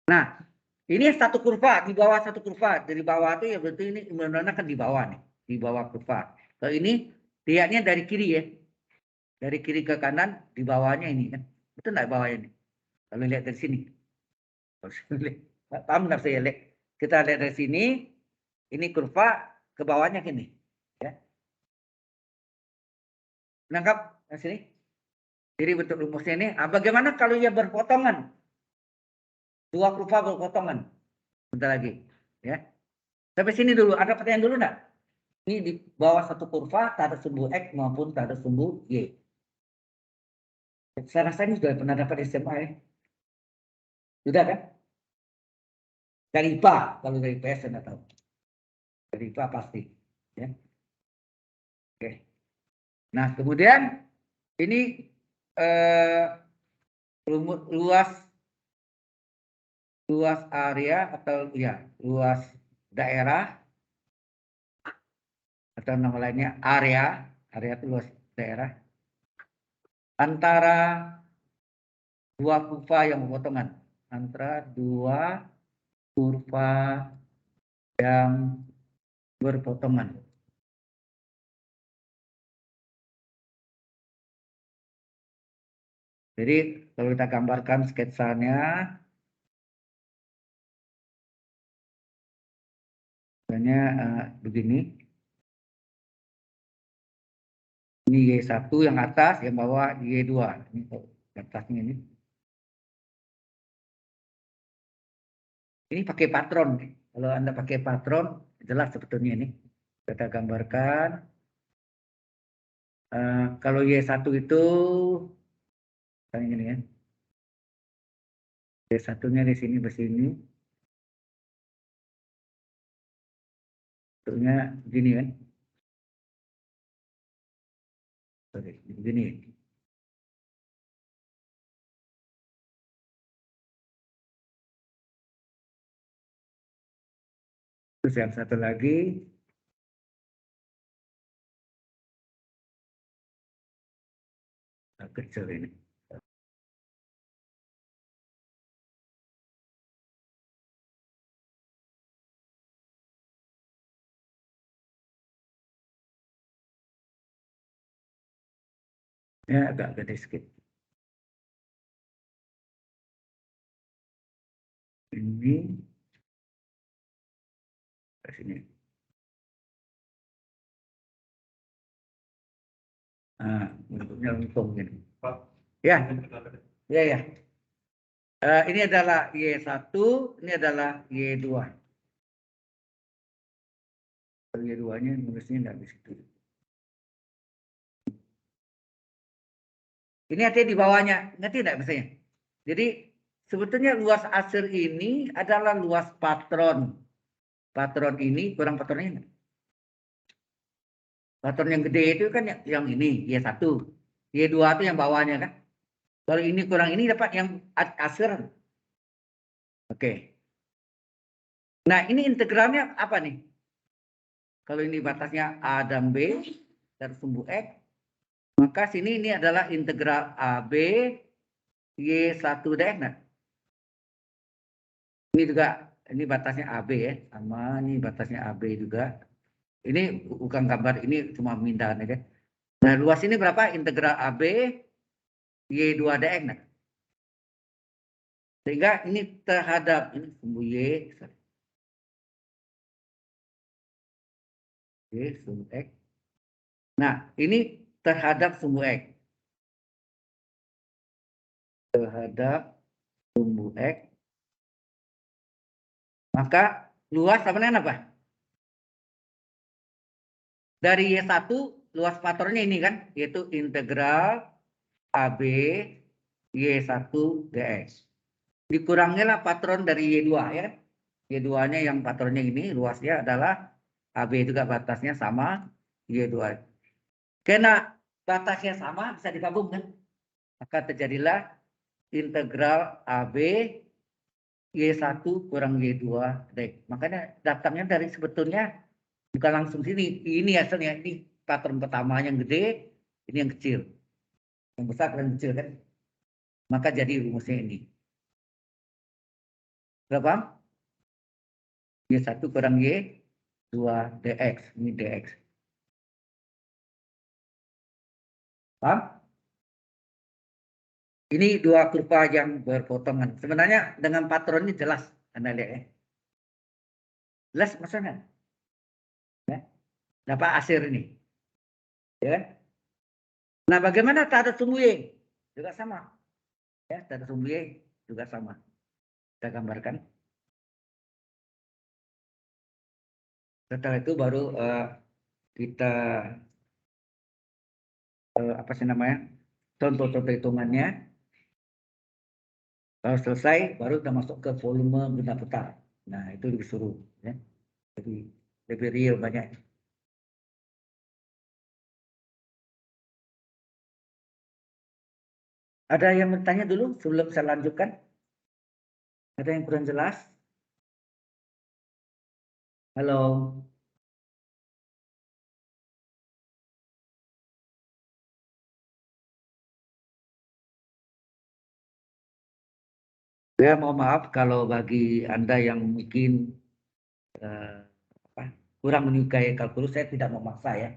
Nah, ini satu kurva, di bawah satu kurva. Dari bawah itu ya berarti ini benar-benar kan di bawah nih, di bawah kurva. Kalau ini lihatnya dari kiri, ya. Dari kiri ke kanan, di bawahnya ini kan. Itu enggak bawahnya ini. Kalau lihat dari sini. Paham nggak saya lihat? Kita lihat dari sini, ini kurva ke bawahnya gini. Ya. Nangkap dari sini? Jadi bentuk rumusnya ini, bagaimana kalau ia berpotongan? Dua kurva berpotongan. Bentar lagi. Ya. Sampai sini dulu. Ada pertanyaan dulu enggak? Ini di bawah satu kurva, tak ada sumbu X maupun tak ada sumbu Y. Saya rasa ini sudah pernah dapat SMA, ya. Sudah kan? Dari IPA. Kalau dari IPS saya tidak tahu. Dari IPA pasti. Ya. Oke. Nah, kemudian ini luas area atau ya luas daerah atau nama lainnya area itu luas daerah antara dua kurva yang berpotongan, antara dua kurva yang berpotongan. Jadi kalau kita gambarkan sketsanya, misalnya begini. Ini Y1 yang atas, yang bawah Y2. Ini atasnya ini. Ini pakai patron. Kalau Anda pakai patron, jelas sebetulnya ini. Kita gambarkan. Kalau Y1 itu, kayak gini ya. Y1-nya di sini, begini. Bentuknya begini kan. Begini. Terus yang satu lagi, kecil ini. Ya, agak gede sedikit. Ini ke sini. Nah, bentuknya lengkung ini. Ya, ya, ya. Ini adalah Y1, ini adalah Y2. Y2-nya nulisnya nggak di situ. Ini artinya di bawahnya, ngerti nggak misalnya? Jadi sebetulnya luas asir ini adalah luas patron. Patron ini kurang patron ini. Patron yang gede itu kan yang ini, Y1. Y2 itu yang bawahnya kan. Kalau ini kurang ini dapat yang asir. Oke. Nah ini integralnya apa nih? Kalau ini batasnya A dan B dan sumbu X, maka sini ini adalah integral AB Y1 dx. Nah, ini juga ini batasnya AB ya, sama ini batasnya AB juga. Ini bukan gambar, ini cuma pemindahan aja. Nah, luas ini berapa? Integral AB Y2 dx. Nah, sehingga ini terhadap ini sumbu Y, sumbu X. Nah, ini terhadap sumbu X. Terhadap sumbu X. Maka luas sama dengan apa? Dari Y1 luas patronnya ini kan, yaitu integral AB Y1 dx. Dikurangilah lah patron dari Y2 ya. Y2-nya yang patronnya ini luasnya adalah AB juga batasnya sama Y2. Karena batasnya sama bisa digabungkan. Maka terjadilah integral AB Y1 kurang Y2 dx. Makanya datangnya dari sebetulnya bukan langsung sini. Ini hasilnya, ini patron pertama yang gede, ini yang kecil. Yang besar dan kecil kan. Maka jadi rumusnya ini. Berapa? Y1 kurang Y2 dx. Ini dx. Paham? Ini dua kurva yang berpotongan. Sebenarnya dengan patron ini jelas. Anda lihat ya. Jelas maksudnya. Ya. Dapat asir ini. Ya. Nah bagaimana terhadap sumbu Y? Juga sama. Ya, terhadap sumbu Y juga sama. Kita gambarkan. Setelah itu baru kita apa sih namanya, contoh-contoh hitungannya. Kalau selesai baru kita masuk ke volume benda putar. Nah itu lebih seru ya. Jadi lebih real banyak. Ada yang bertanya dulu sebelum saya lanjutkan? Ada yang kurang jelas? Halo. Ya mohon maaf kalau bagi Anda yang mungkin kurang menyukai kalkulus, saya tidak memaksa ya.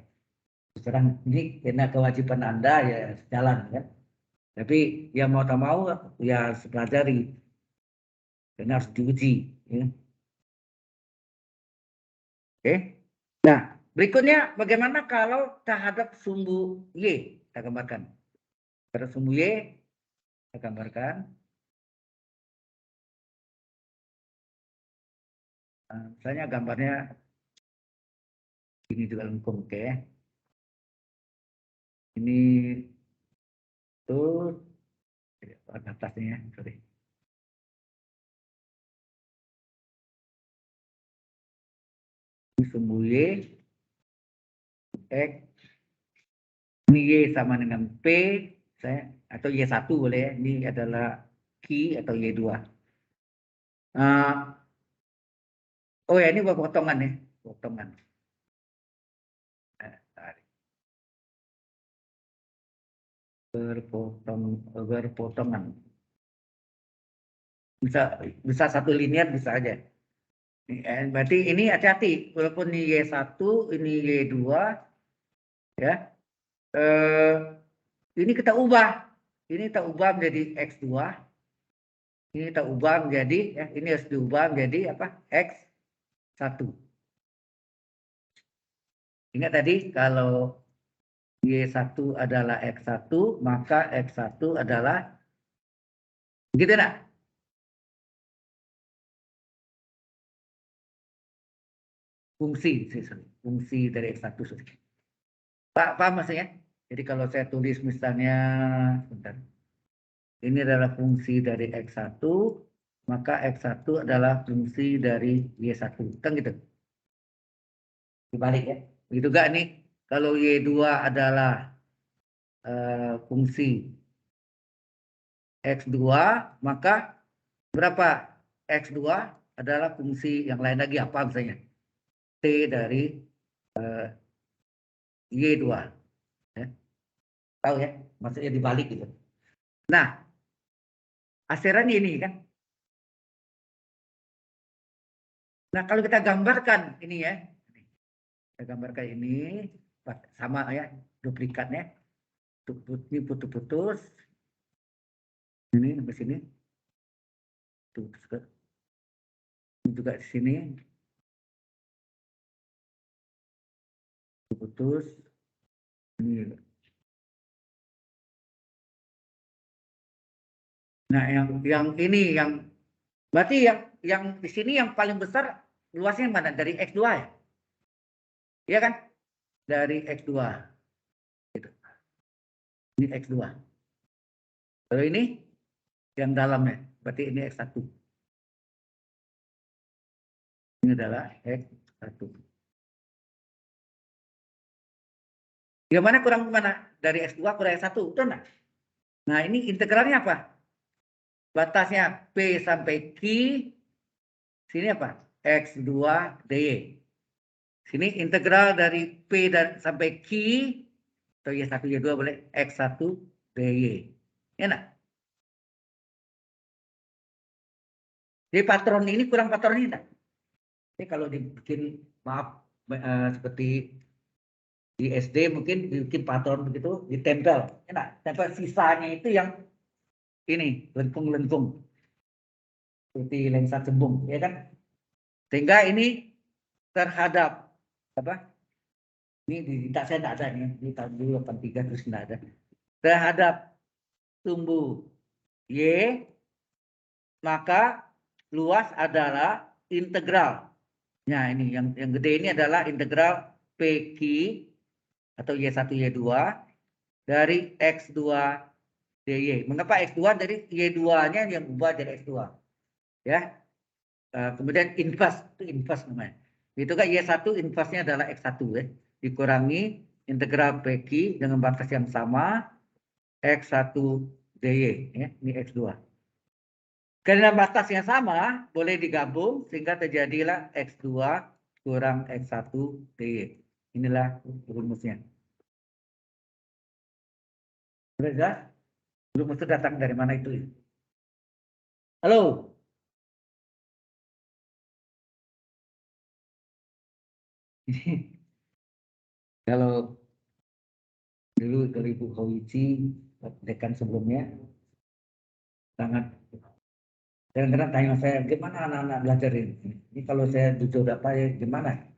Sekarang ini karena kewajiban Anda ya jalan kan. Tapi yang mau tak mau ya pelajari. Karena harus diuji. Ya. Oke. Nah, berikutnya bagaimana kalau terhadap sumbu Y? Kita gambarkan. Terhadap sumbu Y, kita gambarkan. Nah, misalnya gambarnya ini juga lengkung, oke. Ini tuh atasnya, sorry. Ini sumbu Y, X, ini Y sama dengan P, saya atau Y1 boleh ya. Ini adalah Q atau Y2. Oh ya, ini potongan ya, potongan. Berpotongan. Bisa satu linear bisa aja. Berarti ini hati-hati, walaupun ini Y1, ini Y2, ya. Ini kita ubah. Ini kita ubah menjadi X2. Ini kita ubah menjadi, ya, ini harus diubah menjadi apa? X1. Ingat tadi kalau Y1 adalah X1, maka X1 adalah, gitu enggak? Fungsi dari X1. Pak, paham maksudnya? Jadi kalau saya tulis misalnya, sebentar. Ini adalah fungsi dari X1, maka X1 adalah fungsi dari Y1. Kan gitu? Dibalik ya. Begitu gak nih? Kalau Y2 adalah fungsi X2, maka berapa? X2 adalah fungsi yang lain lagi apa misalnya? T dari Y2. Ya. Tahu ya? Maksudnya dibalik gitu. Nah, asirannya ini kan. Nah, kalau kita gambarkan ini ya. Kita gambarkan ini sama ya, duplikatnya. Ini putus-putus. Ini sampai sini. Ini juga di sini. Putus. Ini. Nah, yang ini yang berarti yang di sini yang paling besar luasnya mana? Dari X2 ya? Iya kan? Dari X2. Gitu. Ini X2. Kalau ini yang dalamnya, berarti ini X1. Ini adalah X1. Yang mana kurang mana? Dari X2 kurang X1, betul nggak? Nah, ini integralnya apa? Batasnya P sampai Q, sini apa? X2 dy. Sini integral dari P sampai Q, atau Y1, Y2 boleh, X1 dy. Ya enggak? Jadi patron ini kurang patron ini enggak? Jadi kalau dibikin, maaf, seperti di SD mungkin dibikin patron begitu, ditempel. Ya enggak? Tempel sisanya itu yang ini, lengkung-lengkung. Seperti lensa cembung, ya kan? Sehingga ini terhadap apa? Ini di saya tidak ada nih, di tahun 83 terus tidak ada. Terhadap tumbuh Y, maka luas adalah integral. Nah, ini yang gede ini adalah integral PQ atau Y1 Y2 dari X2 dy. Mengapa X2? Dari Y2-nya yang ubah jadi X2. Ya. Kemudian inverse, itu inverse namanya. Itu kan Y1 inverse-nya adalah X1 ya. Dikurangi integral PQ dengan batas yang sama X1 dy ya. Ini X2. Karena batasnya sama, boleh digabung sehingga terjadilah X2 kurang X1 dy. Inilah rumusnya. Sudah? Rumus itu datang dari mana itu? Halo? Kalau dulu dari Ibu Hoichi, dekan sebelumnya, sangat kadang-kadang tanya saya, gimana anak-anak belajar ini? Ini kalau saya jujur apa ya, gimana?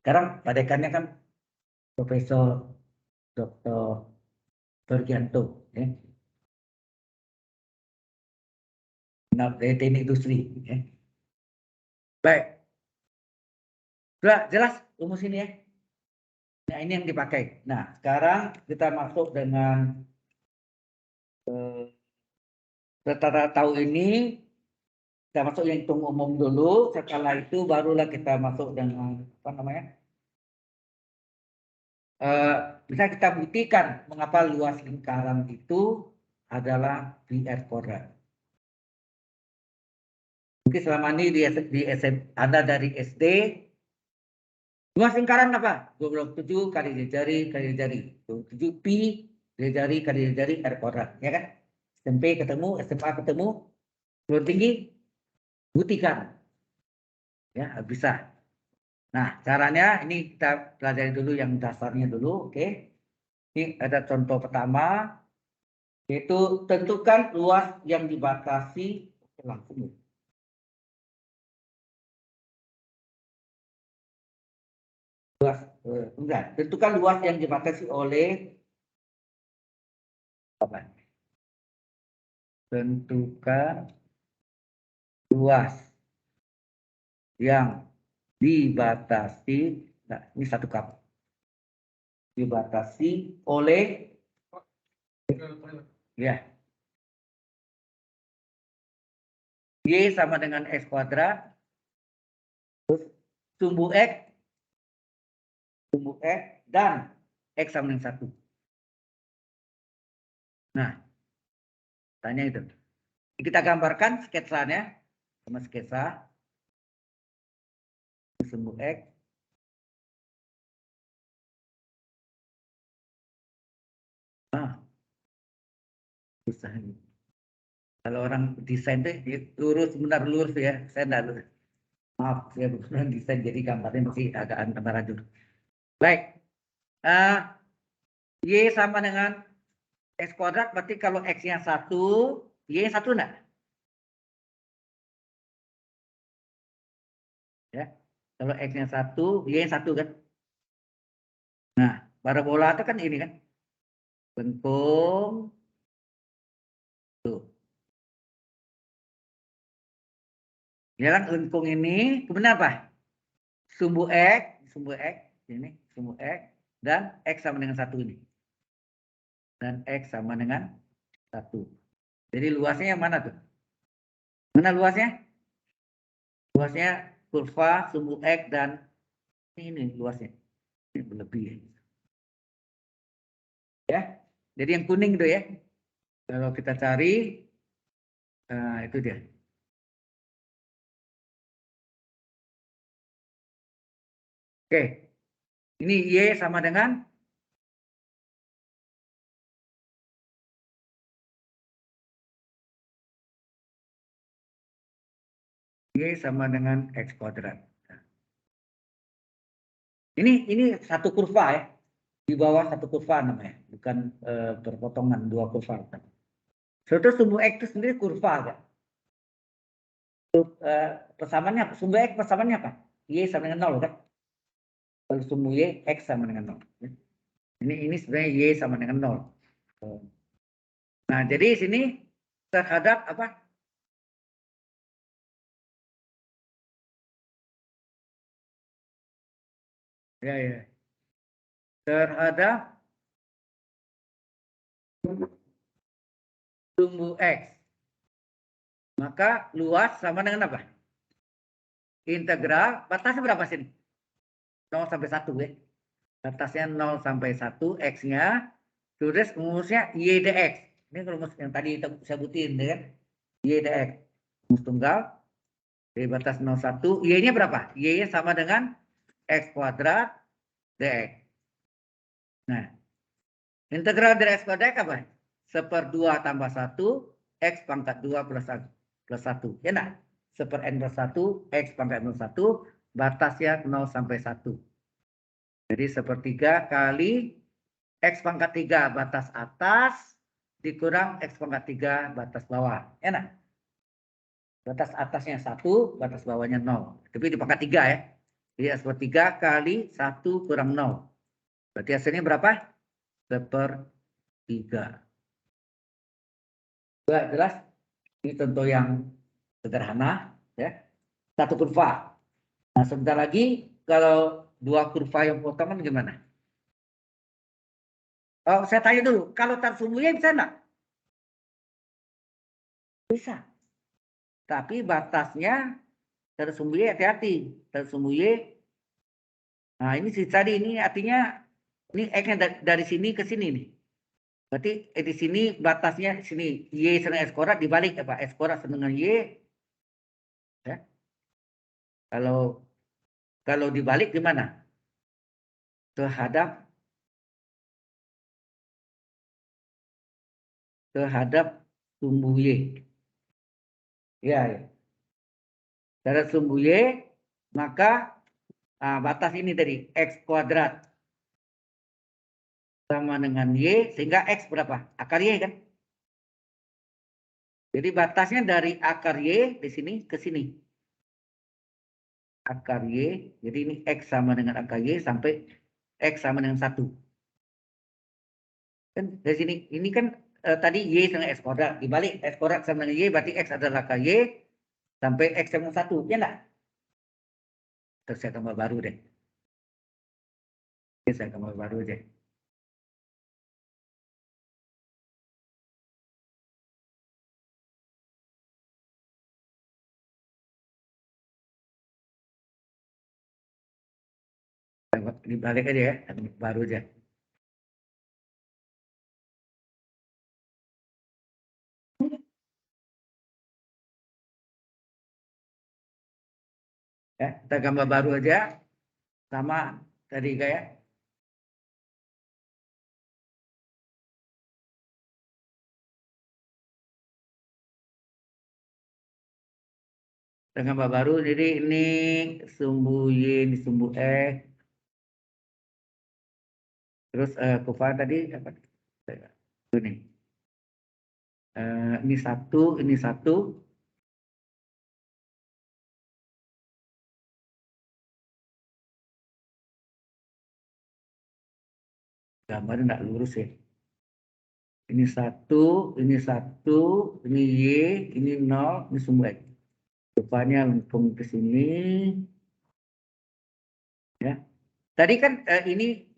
Sekarang Pak dekannya kan Profesor Dr. Turgianto, ya. Nah, dari teknik industri. Ya. Baik, sudah jelas rumus ini ya. Nah, ini yang dipakai. Nah, sekarang kita masuk dengan tata tahu ini. Kita masuk yang hitung umum dulu. Setelah itu barulah kita masuk dengan apa namanya? Bisa kita buktikan mengapa luas lingkaran itu adalah VR kuadrat. Mungkin selama ini di SM, Anda dari SD, luas lingkaran apa? 27 kali jari kali jari. 27 pi jari kali jari R kuadrat. Ya kan? SMP ketemu, SMA ketemu, perguruan tinggi, buktikan. Ya, bisa. Nah, caranya ini kita pelajari dulu yang dasarnya dulu. Oke. Ini ada contoh pertama. Yaitu tentukan luas yang dibatasi langsung. Tentukan luas yang dibatasi oleh apa? Tentukan luas yang dibatasi. Nah, ini satu kap. Dibatasi oleh ya. Y sama dengan X kuadrat. Terus sumbu X dan X sama dengan 1. Nah, tanya itu. Kita gambarkan sketsanya sama sketsa sumbu X. Nah, susah ini. Kalau orang desain itu lurus, benar lurus ya. Saya enggak lurus. Maaf, saya bukan desain jadi gambarnya masih agak antara dulu. Baik. Y sama dengan X kuadrat, berarti kalau X-nya 1, Y-nya 1 enggak? Ya. Kalau X-nya 1, Y-nya 1 kan? Nah, parabola itu kan ini kan? Lengkung. Tuh. Ya kan lengkung ini, kemudian apa? Sumbu X, ini, sumbu X, dan X sama dengan 1 ini. Dan X sama dengan 1. Jadi luasnya yang mana tuh? Mana luasnya? Luasnya kurva sumbu X dan ini luasnya. Ini berlebih. Ya. Jadi yang kuning itu ya. Kalau kita cari, itu dia. Oke. Ini Y sama dengan Y sama dengan X kuadrat. Ini satu kurva ya. Di bawah satu kurva namanya. Bukan perpotongan dua kurva. Terus sumbu X itu sendiri kurva kan? Persamaannya apa? Sumbu X persamaannya apa? Y sama dengan 0 kan? Kalau sumbu Y, X sama dengan 0. Ini sebenarnya Y sama dengan 0. Nah, jadi sini terhadap apa? Ya. Terhadap sumbu X. Maka luas sama dengan apa? Integral, batasnya berapa sini? 0 sampai 1 ya. Batasnya 0 sampai 1, X-nya. Terus rumusnya Y dx. Ini rumus yang tadi kita sebutin ya kan? Y dx. Rumus tunggal. Dari batas 01, Y-nya berapa? Y-nya sama dengan X kuadrat dx. Nah, integral dari X kuadrat apa? 1/2 tambah 1, X pangkat 2 plus 1. Ya enggak? 1/n plus 1, X pangkat minus 1, batasnya 0 sampai 1. Jadi 1/3 kali X pangkat 3 batas atas dikurang X pangkat 3 batas bawah. Enak? Batas atasnya 1, batas bawahnya 0. Tapi di pangkat 3 ya. Jadi X/3 kali 1 kurang 0. Berarti hasilnya berapa? 1/3. Jelas? Ini contoh yang sederhana. Ya. Satu kurva. Nah, sebentar lagi kalau dua kurva yang potongan gimana? Oh, saya tanya dulu, kalau tarik sumbunya bisa enggak? Bisa. Tapi batasnya tarik sumbunya hati-hati. Tarik sumbunya. Nah, ini sih tadi ini artinya ini X-nya dari sini ke sini nih. Berarti di sini batasnya sini Y sama X kuadrat dibalik apa? X kuadrat dengan Y. Ya. Kalau dibalik gimana? Terhadap sumbu Y. Ya. Terhadap sumbu Y, maka batas ini tadi X kuadrat sama dengan Y, sehingga X berapa? Akar Y kan? Jadi batasnya dari akar Y di sini ke sini. Akar Y, jadi ini X sama dengan akar Y sampai X sama dengan 1. Kan dari sini, ini kan tadi Y sama X kuadrat. Dibalik X kuadrat sama dengan Y, berarti X adalah akar Y sampai X sama 1. Ya enggak? Terus saya tambah baru deh. Oke, saya tambah baru deh. Dibalik aja ya, baru aja. Ya, kita gambar baru aja sama tadi kayak kita gambar baru. Jadi ini sumbu Y, ini sumbu X. Terus kurva tadi apa? Ini. Ini satu, ini satu. Gambarnya enggak lurus ya. Ini satu, ini Y, ini 0, ini sumbu X. Rupanya lengkung ke sini. Ya. Tadi kan ini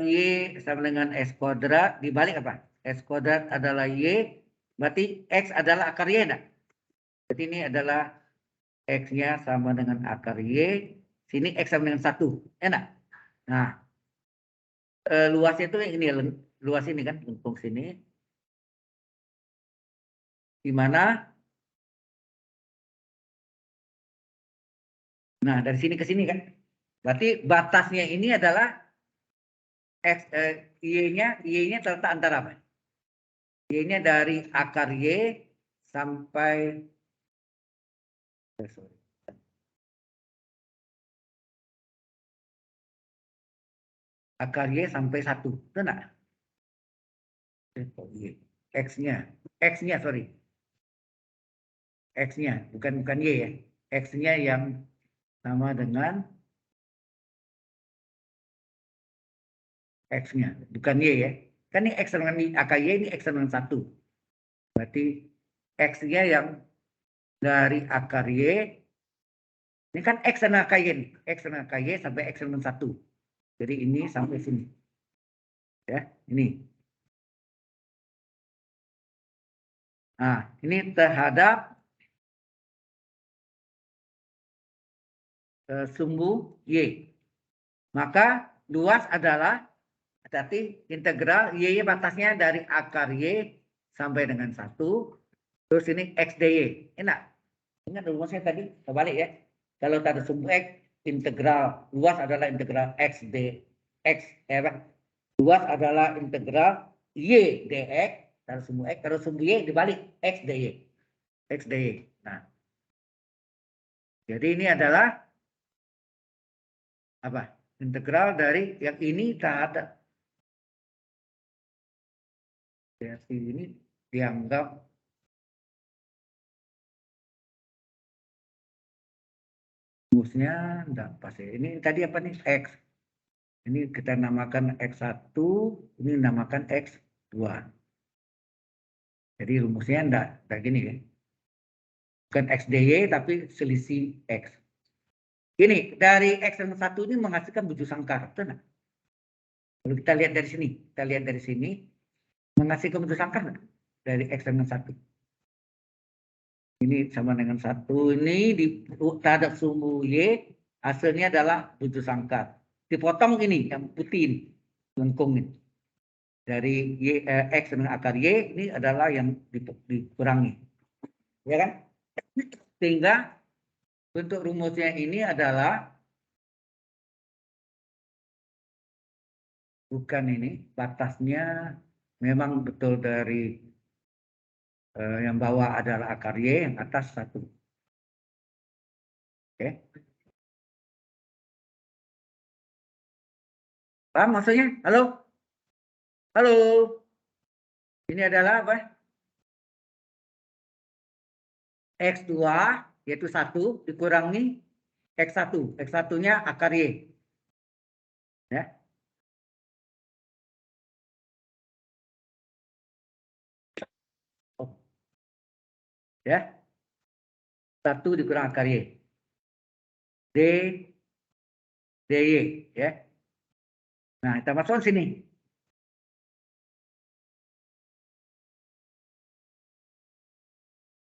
Y sama dengan X kuadrat, dibalik apa? X kuadrat adalah Y, berarti X adalah akar Y enggak? Jadi ini adalah X-nya sama dengan akar Y, sini X sama dengan 1, enak? Nah, luasnya itu ini, luas ini kan, lengkung sini. Di mana? Nah, dari sini ke sini kan. Berarti batasnya ini adalah X, Y-nya terletak antara apa? Y-nya dari akar Y sampai sorry. Akar Y sampai 1. Itu enggak? X-nya. X-nya, sorry. X-nya, bukan Y ya. X-nya yang sama dengan X-nya, bukan Y ya. Kan ini X dengan akar Y, ini X dengan 1. Berarti X-nya yang dari akar Y, ini kan X dengan akar Y, X dengan akar Y sampai X dengan 1. Jadi ini sampai sini. Ya, ini. Nah, ini terhadap sumbu Y. Maka luas adalah, berarti integral Y batasnya dari akar Y sampai dengan 1. Terus ini X dy. Enak? Ingat rumusnya tadi, terbalik ya. Kalau tadi sumbu X, integral luas adalah integral X X, luas adalah integral Y dx. Kalau sumbu X, kalau sumbu Y dibalik X dy. X dy. Nah, jadi ini adalah apa? Integral dari yang ini terhadap ini dianggap rumusnya enggak pas ya. Ini tadi apa nih? X. Ini kita namakan X1, ini namakan X2. Jadi rumusnya enggak gini ya. Bukan X dy tapi selisih X. Ini dari X yang 1 ini menghasilkan bujur sangkar. Betul enggak? Kalau kita lihat dari sini, menghasilkan bujur sangkar enggak? Dari X dengan 1. Ini sama dengan 1. Ini terhadap sumbu Y, hasilnya adalah bujur sangkar. Dipotong ini, yang putih ini, lengkung ini. Dari X dengan akar Y, ini adalah yang dikurangi. Ya kan? Sehingga bentuk rumusnya ini adalah, bukan ini, batasnya memang betul dari yang bawah adalah akar Y, yang atas 1. Oke. Paham maksudnya? Halo? Halo? Ini adalah apa? X2 yaitu 1 dikurangi X1. X1-nya akar Y. Ya. Ya. 1 dikurang akar Y. DY ya. Nah, kita masukkan sini.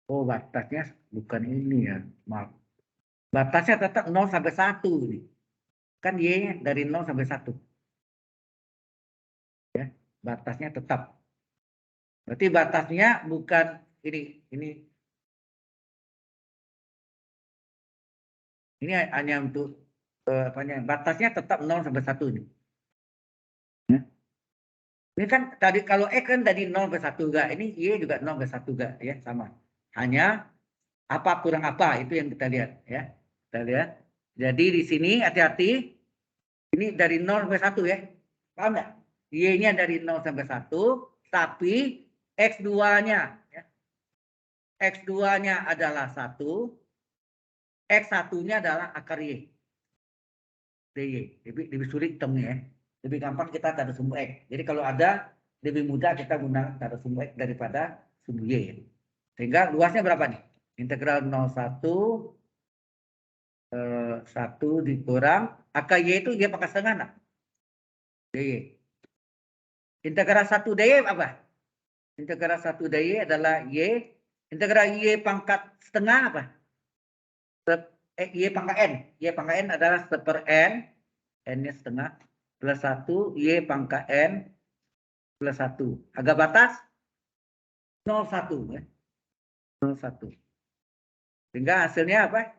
Oh, batasnya bukan ini ya. Maaf. Batasnya tetap 0 sampai 1 ini. Kan Y-nya dari 0 sampai 1. Ya, batasnya tetap. Berarti batasnya bukan ini. Ini hanya untuk batasnya tetap 0 sampai 1 ini. Ya. Ini kan tadi kalau X kan tadi 0 sampai 1 juga. Ini Y juga 0 sampai 1 juga ya, sama. Hanya apa kurang apa itu yang kita lihat ya. Kita lihat. Jadi di sini hati-hati. Ini dari 0 sampai 1 ya. Paham nggak? Y-nya dari 0 sampai 1, tapi X2-nya ya. X2-nya adalah 1, X1-nya adalah akar Y. DY. Lebih sulit hitungnya ya. Lebih gampang kita taruh sumbu X. Jadi kalau ada lebih mudah kita gunakan taruh sumbu X daripada sumbu Y. Ya. Sehingga luasnya berapa nih? Integral 01 1 dikurang akar Y itu Y pangkat setengah nak? DY. Integral 1 DY apa? Integral 1 DY adalah Y. Integral Y pangkat setengah apa? Y pangkat N. Y pangkat N adalah 1/N. N-nya setengah. Plus 1. Y pangkat N. Plus 1. Agak batas? 0,1. Ya. 0,1. Sehingga hasilnya apa?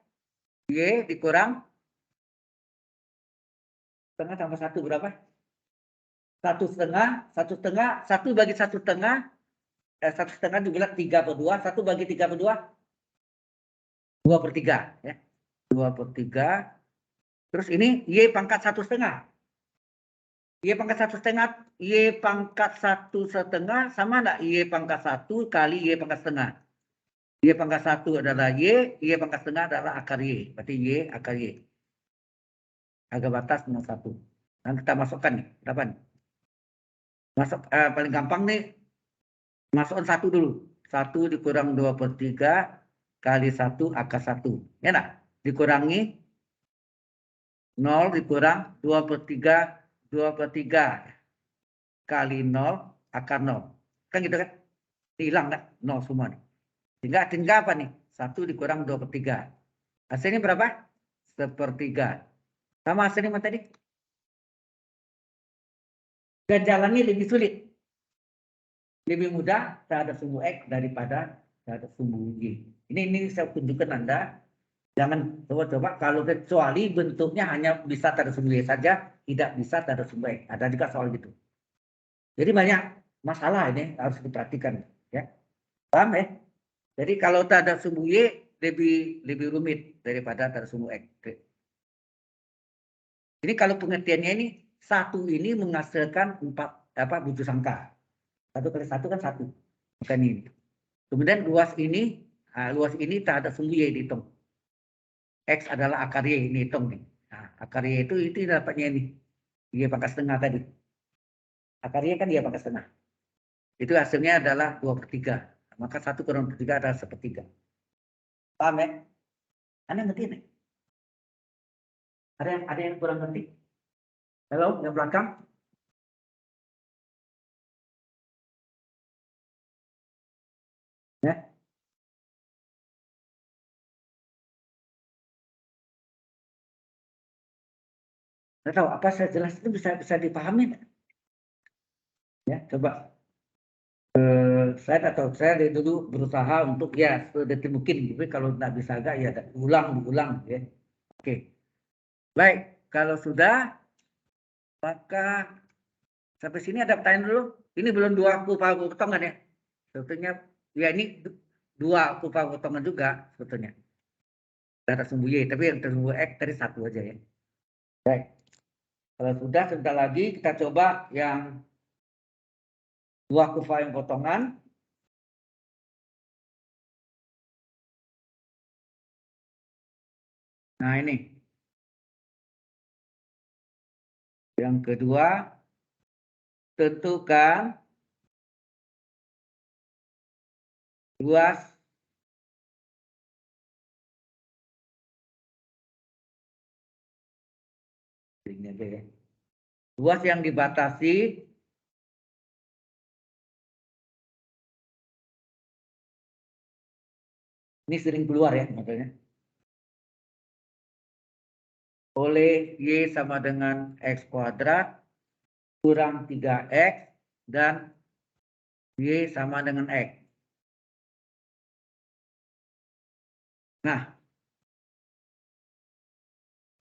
Y dikurang setengah tambah 1 berapa? 1/2. 1/2. 1 bagi 1/2. 1/2 dibulat 3/2. 1 bagi 3/2. 2/3. Ya. 2/3. Terus ini Y pangkat 1/2. Y pangkat 1/2. Y pangkat 1/2 sama enggak? Y pangkat 1 kali Y pangkat setengah. Y pangkat 1 adalah Y pangkat setengah adalah akar Y. Berarti Y akar Y. Agak batas 0,1. Dan kita masukkan nih. Berapa nih? Masuk, paling gampang nih. Masukkan 1 dulu. 1 dikurang 2/3 kali 1 akar 1. Ya enggak? Dikurangi 0 dikurang 2/3 kali 0 akar 0. Kan gitu kan? Hilang kan? 0 semua nih. Tinggal apa nih? 1 dikurang 2/3. Hasilnya berapa? 1/3. Sama hasilnya tadi. Dan jalannya lebih sulit. Lebih mudah terhadap sumbu X daripada terhadap sumbu Y. Ini saya tunjukkan Anda. Jangan coba-coba kalau kecuali bentuknya hanya bisa terhadap sumbu Y saja, tidak bisa terhadap sumbu X. Ada juga soal gitu. Jadi banyak masalah ini harus diperhatikan. Ya. Paham ya? Jadi kalau terhadap sumbu Y lebih rumit daripada terhadap sumbu X. Ini kalau pengertiannya ini, 1 ini menghasilkan 4 bucu sangka. 1 kali 1 kan 1. Bukan ini. Kemudian luas ini terhadap sumbu Y dihitung. X adalah akar Y, ini hitung nih. Nah, akar Y itu dapatnya ini. Y pangkat setengah tadi. Akar Y kan Y pangkat setengah. Itu hasilnya adalah 2/3. Maka 1 kurang 3 adalah 1/3. Paham ya? Anda ngerti nih? Ada yang kurang ngerti? Halo, yang belakang? Ya. Saya tahu apa saya jelas itu bisa dipahami. Ya, coba. Saya tak tahu, saya dari dulu berusaha untuk ya sedetik mungkin, tapi kalau nggak bisa agak ya diulang ya. Oke, baik, kalau sudah maka sampai sini ada pertanyaan dulu. Ini belum 2 kurva potongan ya, sebetulnya ya ini 2 kurva potongan juga sebetulnya. Ada sumbu Y, tapi yang tersumbu X tadi 1 aja ya. Baik, kalau sudah sebentar lagi kita coba yang 2 kurva yang potongan. Nah ini. Yang kedua, tentukan luas ini aja ya. Luas yang dibatasi ini sering keluar ya makanya. Oleh Y sama dengan X kuadrat kurang 3X dan Y sama dengan X. Nah,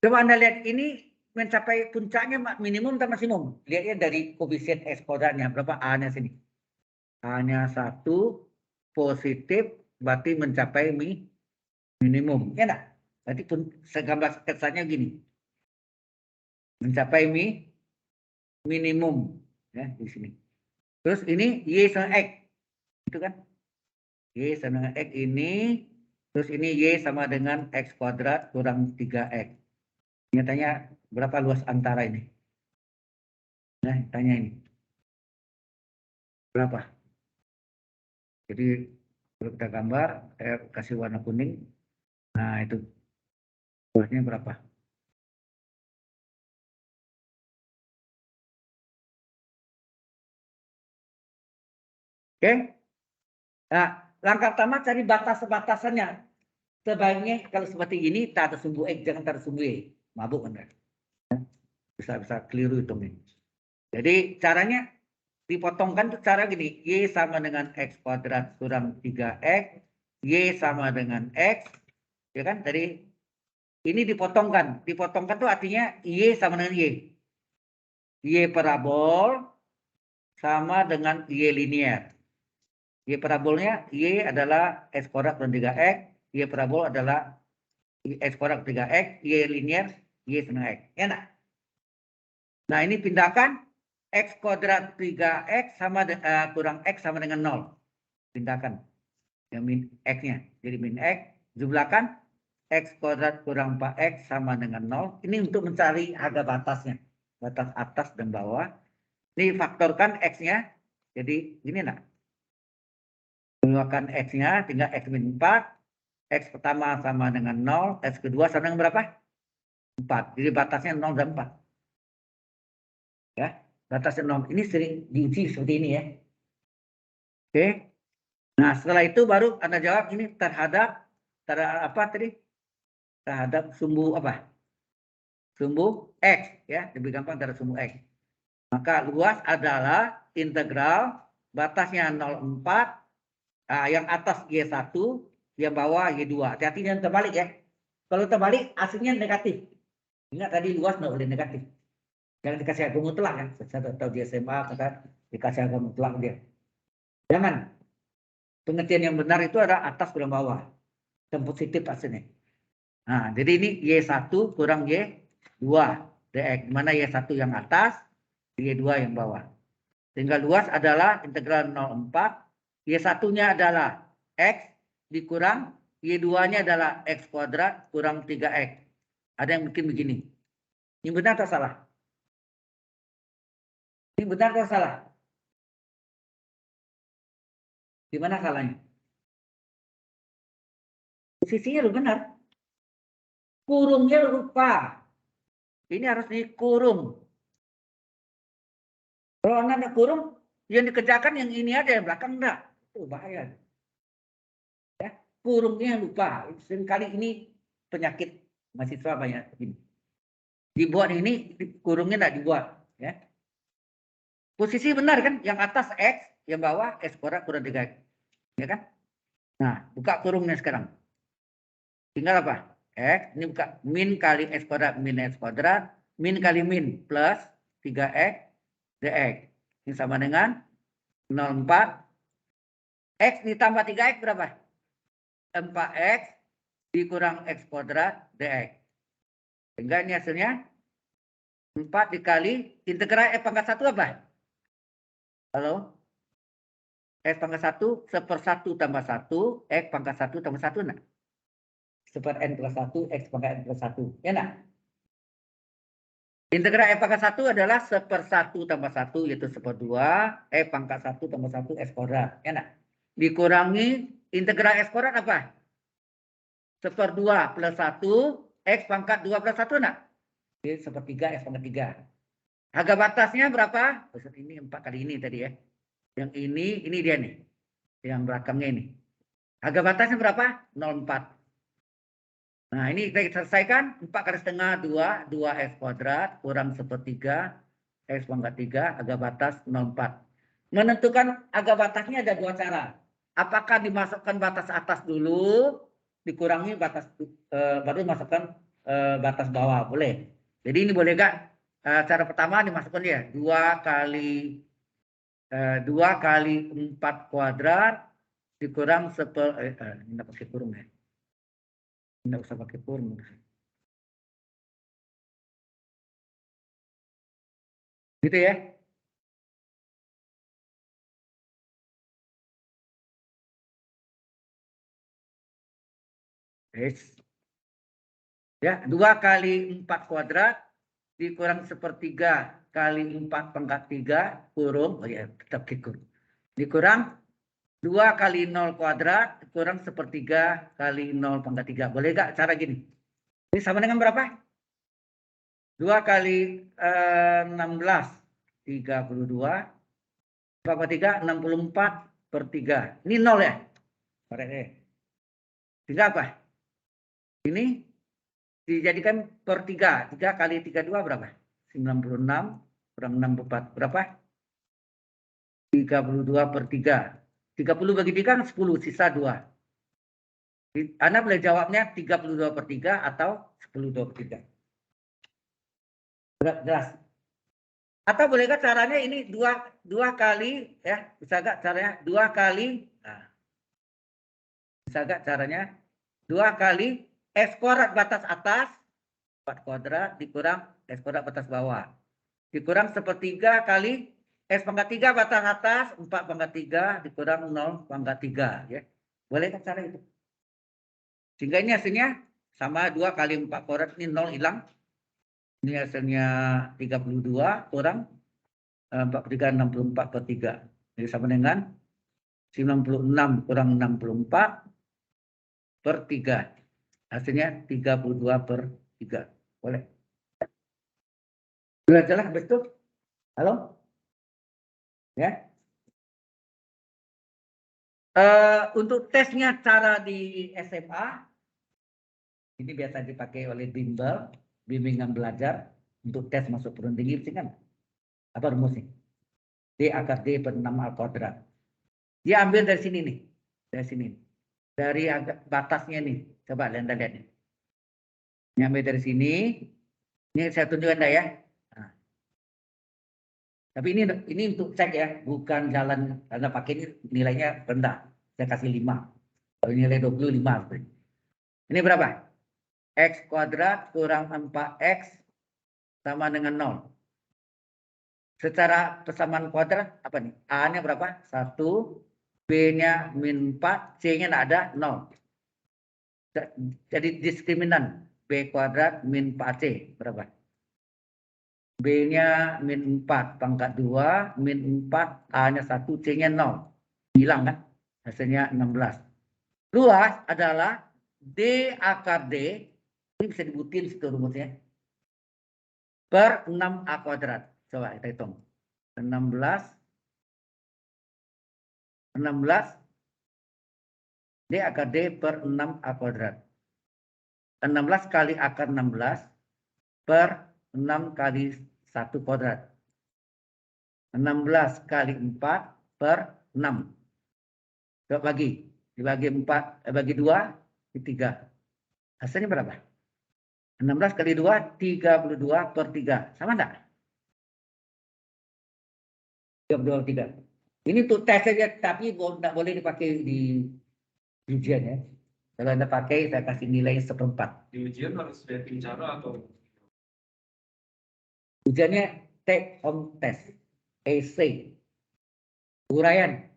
coba Anda lihat ini mencapai puncaknya minimum atau maksimum. Lihatnya dari koefisien X kuadratnya. Berapa A-nya sini? A-nya 1 positif berarti mencapai minimum. Ya enggak? Berarti pun segambar kesannya gini. Mencapai minimum ya di sini. Terus ini Y sama X. Itu kan? Y sama dengan X ini. Terus ini Y sama dengan X kuadrat kurang 3X. Ini tanya berapa luas antara ini? Nah, tanya ini. Berapa? Jadi kalau kita gambar, saya kasih warna kuning. Nah, itu luasnya berapa? Oke? Nah, langkah pertama cari batas-batasannya. Sebaiknya kalau seperti ini, tak ada sumbu X, jangan tak ada sumbu Y. Mabuk Anda. Bisa keliru hitungnya. Jadi caranya dipotongkan tuh cara gini. Y sama dengan X kuadrat kurang 3X. Y sama dengan X. Ya kan? Tadi ini dipotongkan. Dipotongkan tuh artinya Y sama dengan Y. Y parabol sama dengan Y linear. Y parabolnya Y adalah X kuadrat kurang 3X. Y parabol adalah X kuadrat 3X. Y linear Y sama X. Ya enggak? Nah ini pindahkan X kuadrat 3X sama kurang X sama dengan 0. Pindahkan yang min X-nya. Jadi min X. Jumlahkan X kuadrat kurang 4X sama dengan 0. Ini untuk mencari harga batasnya. Batas atas dan bawah. Ini faktorkan X-nya. Jadi ini enggak. Jumlahkan X-nya tinggal X min 4. X pertama sama dengan 0. X kedua sama dengan berapa? 4. Jadi batasnya 0 dan 4. Ya, batasnya 0. Ini sering diuji seperti ini ya. Oke. Nah, setelah itu baru Anda jawab ini terhadap apa tadi? Terhadap sumbu apa? Sumbu X ya, lebih gampang terhadap sumbu X. Maka luas adalah integral batasnya 0,4, yang atas Y1, yang bawah Y2. Hati-hati jangan terbalik ya. Kalau terbalik hasilnya negatif. Ingat tadi luas nggak boleh negatif. Jangan dikasih harga mutlak kan. Saya tahu di SMA kata dikasih harga mutlak dia. Jangan. Pengertian yang benar itu ada atas kurang bawah. Dan positif hasilnya. Nah, jadi ini Y1 kurang Y2 dx. Mana Y1 yang atas, Y2 yang bawah. Sehingga luas adalah integral 0,4. Y1-nya adalah X dikurang Y2-nya adalah X kuadrat kurang 3X. Ada yang mungkin begini. Ini benar atau salah? Ini benar atau salah? Di mana salahnya? Posisinya lu benar. Kurungnya lupa. Ini harus dikurung. Kalau Anda kurung, yang dikerjakan yang ini aja, yang belakang enggak. Itu bahaya. Ya, kurungnya lupa. Seringkali ini penyakit mahasiswa banyak ini. Dibuat ini, kurungnya enggak dibuat. Ya. Posisi benar kan? Yang atas X, yang bawah X kuadrat kurang 3X. Ya kan? Nah, buka kurungnya sekarang. Tinggal apa? X, ini buka min kali X kuadrat min X kuadrat. Min kali min plus 3X dx. Ini sama dengan 0,4. X ditambah 3X berapa? 4X dikurang X kuadrat dx. Sehingga ini hasilnya 4 dikali integral X pangkat 1 apa? Halo? X pangkat 1 1/1 tambah 1, X pangkat 1 tambah 1 enggak? seper N plus 1, X pangkat N plus 1. Ya enggak? Integral F pangkat 1 adalah seper 1 tambah 1, yaitu seper 2, F pangkat 1 tambah 1, X kuadrat. Ya enggak? Dikurangi integral X kuadrat apa? Seper 2 plus 1, X pangkat 2 plus 1 enggak? Jadi seper 3, X pangkat 3. Harga batasnya berapa? Ini 4 kali ini tadi ya. Yang ini dia nih. Yang belakangnya ini. Harga batasnya berapa? 0,4. Nah, ini kita selesaikan. 4 kali setengah 2, 2x kuadrat kurang sepertiga x pangkat 3, harga batas 0,4. Menentukan harga batasnya ada 2 cara. Apakah dimasukkan batas atas dulu, dikurangi batas baru masukkan batas bawah, boleh. Jadi ini boleh enggak? Cara pertama dimasukkan dia 2 kali 4 kuadrat dikurang ini pakai kurung ya. Tidak usah pakai kurung. Gitu ya. Yes. Ya, 2 kali 4 kuadrat dikurang sepertiga kali 4 pangkat 3 kurung, oh ya tetap kurung. Dikurang 2 kali 0 kuadrat kurang sepertiga kali 0 pangkat 3. Boleh nggak cara gini? Ini sama dengan berapa? 2 kali 16, 32. Pangkat 3, 64/3. Ini 0 ya? Tinggal apa? Ini dijadikan per 3. 3 kali 32 berapa? 96 kurang 64. Berapa? 32/3. 30 bagi 3 kan 10, sisa 2. Anda boleh jawabnya 32/3 atau 10/3. Jelas? Atau bolehkah caranya ini 2 kali ya? Bisa nggak caranya 2 kali? Nah, bisa nggak caranya 2 kali X kuadrat batas atas 4 kuadrat dikurang X kuadrat batas bawah. Dikurang sepertiga kali X pangkat 3 batas atas 4 pangkat 3 dikurang 0 pangkat 3 ya. Boleh kan cara itu? Sehingga ini hasilnya sama 2 kali 4 kuadrat, ini 0 hilang. Ini hasilnya 32 kurang 43, 64/3. Jadi sama dengan 96 kurang 64/3. Hasilnya 32/3. Boleh? Jelas betul? Halo? Ya. Untuk tesnya cara di SMA ini biasa dipakai oleh bimbel, bimbingan belajar untuk tes masuk perguruan tinggi, kan? Apa rumusnya? D akar D per 6 A kuadrat. Dia ambil dari sini nih, dari sini, dari batasnya nih. Coba Anda lihat nih. Ini ambil dari sini. Ini saya tunjukkan Anda ya. Nah. Tapi ini untuk cek ya, bukan jalan Anda pakai ini nilainya rendah. Saya kasih 5. Kalau nilai 25. Ini berapa? X kuadrat kurang 4X sama dengan 0. Secara persamaan kuadrat apa nih? A-nya berapa? 1, B-nya min 4, C-nya tidak ada 0. Jadi diskriminan B kuadrat min 4C berapa? B-nya min 4 pangkat 2, min 4, A-nya 1, C-nya 0. Hilang kan? Hasilnya 16. Luas adalah D akar D, ini bisa dibutin situ rumusnya, per 6A kuadrat. Coba kita hitung. 16 D akar D per 6A kuadrat. 16 kali akar 16 per 6 kali 1 kuadrat. 16 kali 4 per 6. Coba bagi. Dibagi 4, bagi 2, di 3. Hasilnya berapa? 16 kali 2, 32/3. Sama enggak? 32/3. Ini untuk tes saja, tapi tidak boleh dipakai di ujian ya. Kalau Anda pakai, saya kasih nilai 1/4. Di ujian harus setting cara atau? Ujiannya take home test, essay, uraian.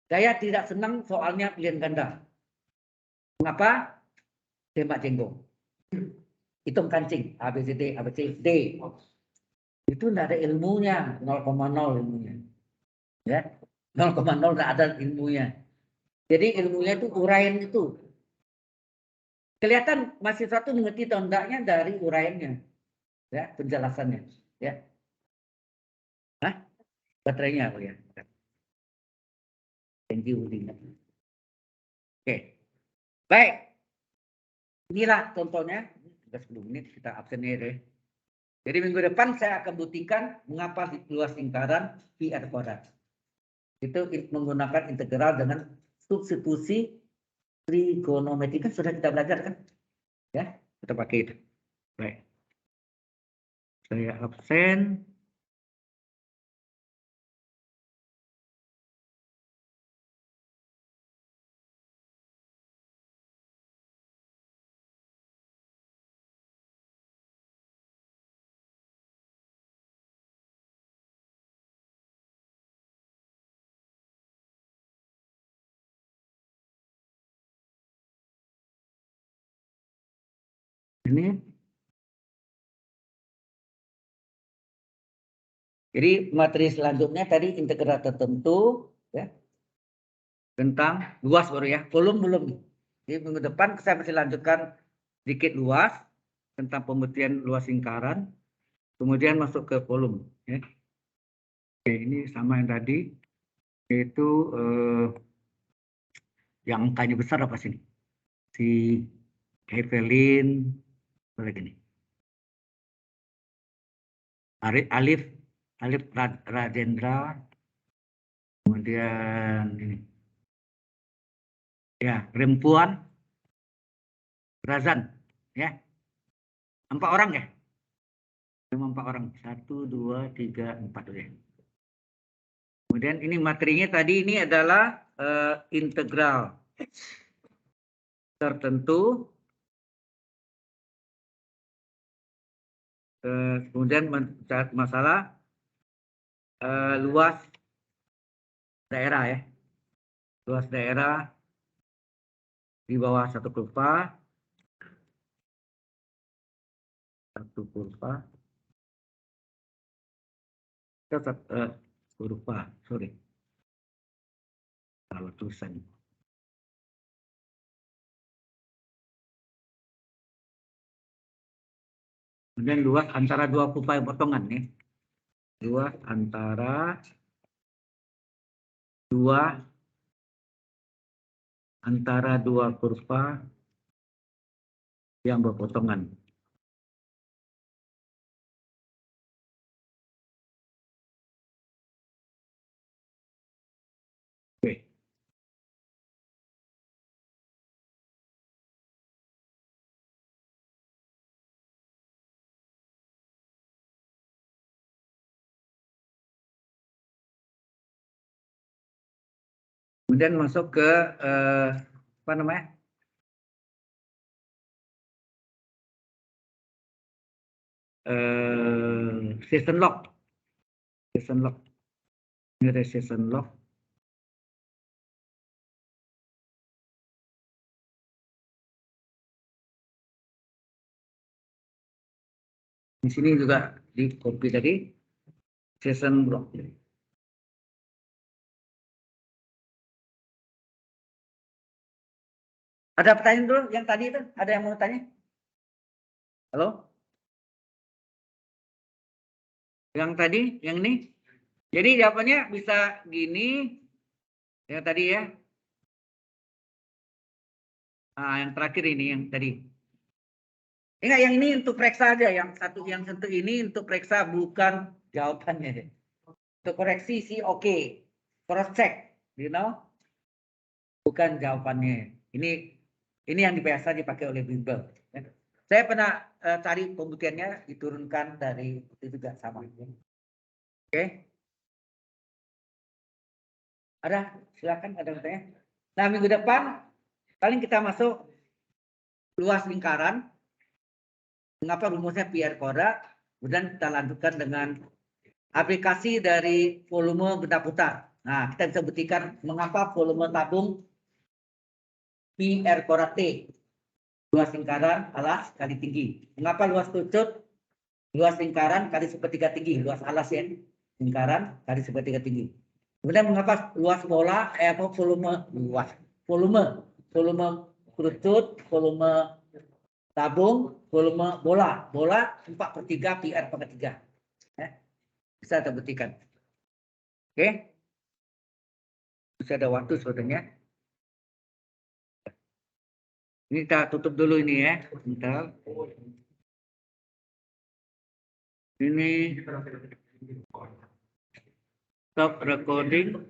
Saya tidak senang soalnya pilihan ganda. Mengapa? tembak jenggot. Hitung kancing, ABCD, ABC, D. Itu enggak ada ilmunya, 0,0 ilmunya. Ya, 0,0 enggak ada ilmunya. Jadi ilmunya itu uraian itu. Kelihatan mahasiswa itu mengerti atau enggaknya dari uraiannya. Ya, penjelasannya. Ya. Hah? Baterainya apa ya? Thank you, Udin. Oke. Baik. Inilah contohnya. Sudah 10 menit kita absen ya deh. Jadi minggu depan saya akan buktikan mengapa luas lingkaran pi r kuadrat. Itu menggunakan integral dengan substitusi trigonometri, kan sudah kita belajar kan? Ya, kita pakai itu. Baik. Saya absen. Ini. Jadi materi selanjutnya tadi integral tertentu, ya, tentang luas baru ya, volume belum. Jadi minggu depan saya masih lanjutkan sedikit luas tentang pembuktian luas lingkaran, kemudian masuk ke volume. Ya. Oke, ini sama yang tadi, yaitu yang angkanya besar apa sih? Si Evelyn, apa lagi nih? Alif Rajendra, kemudian ini. Ya, perempuan Razan, ya. 4 orang ya? Cuma 4 orang. 1, 2, 3, 4 ya. Kemudian ini materinya tadi ini adalah integral tertentu. Kemudian masalah luas daerah ya. Luas daerah di bawah satu kurva. Kurva, sorry. Kalau tulisan. Kemudian luas antara dua kurva yang potongan nih. Luas antara dua kurva yang berpotongan. Oke. Kemudian masuk ke apa namanya? Season log. Ini ada season log. Di sini juga di copy tadi season log. Ada pertanyaan dulu yang tadi itu? Ada yang mau tanya? Halo? Yang tadi, yang ini? Jadi jawabannya bisa gini. Yang tadi ya. Nah, yang terakhir ini yang tadi. Enggak, yang ini untuk periksa aja. Yang satu ini untuk periksa, bukan jawabannya. Untuk koreksi sih oke. Cross check, you know. Bukan jawabannya. Ini yang biasa dipakai oleh Bimbel. Saya pernah cari pembuktiannya, diturunkan dari itu juga sama. Oke. Ada, silakan ada bertanya. Nah, minggu depan paling kita masuk luas lingkaran. Mengapa rumusnya pi r kuadrat? Kemudian kita lanjutkan dengan aplikasi dari volume benda putar. Nah, kita bisa buktikan mengapa volume tabung pi r kuadrat T. Luas lingkaran alas kali tinggi. Mengapa luas kerucut? Luas lingkaran kali sepertiga tinggi. Luas alas ya. Lingkaran kali sepertiga tinggi. Kemudian mengapa luas bola, volume luas. Volume kerucut, volume tabung, volume bola. Bola 4/3 PR per 3. Bisa kita buktikan. Oke. Masih ada waktu sebetulnya. Ini kita tutup dulu ini ya. Bentar. Ini stop recording.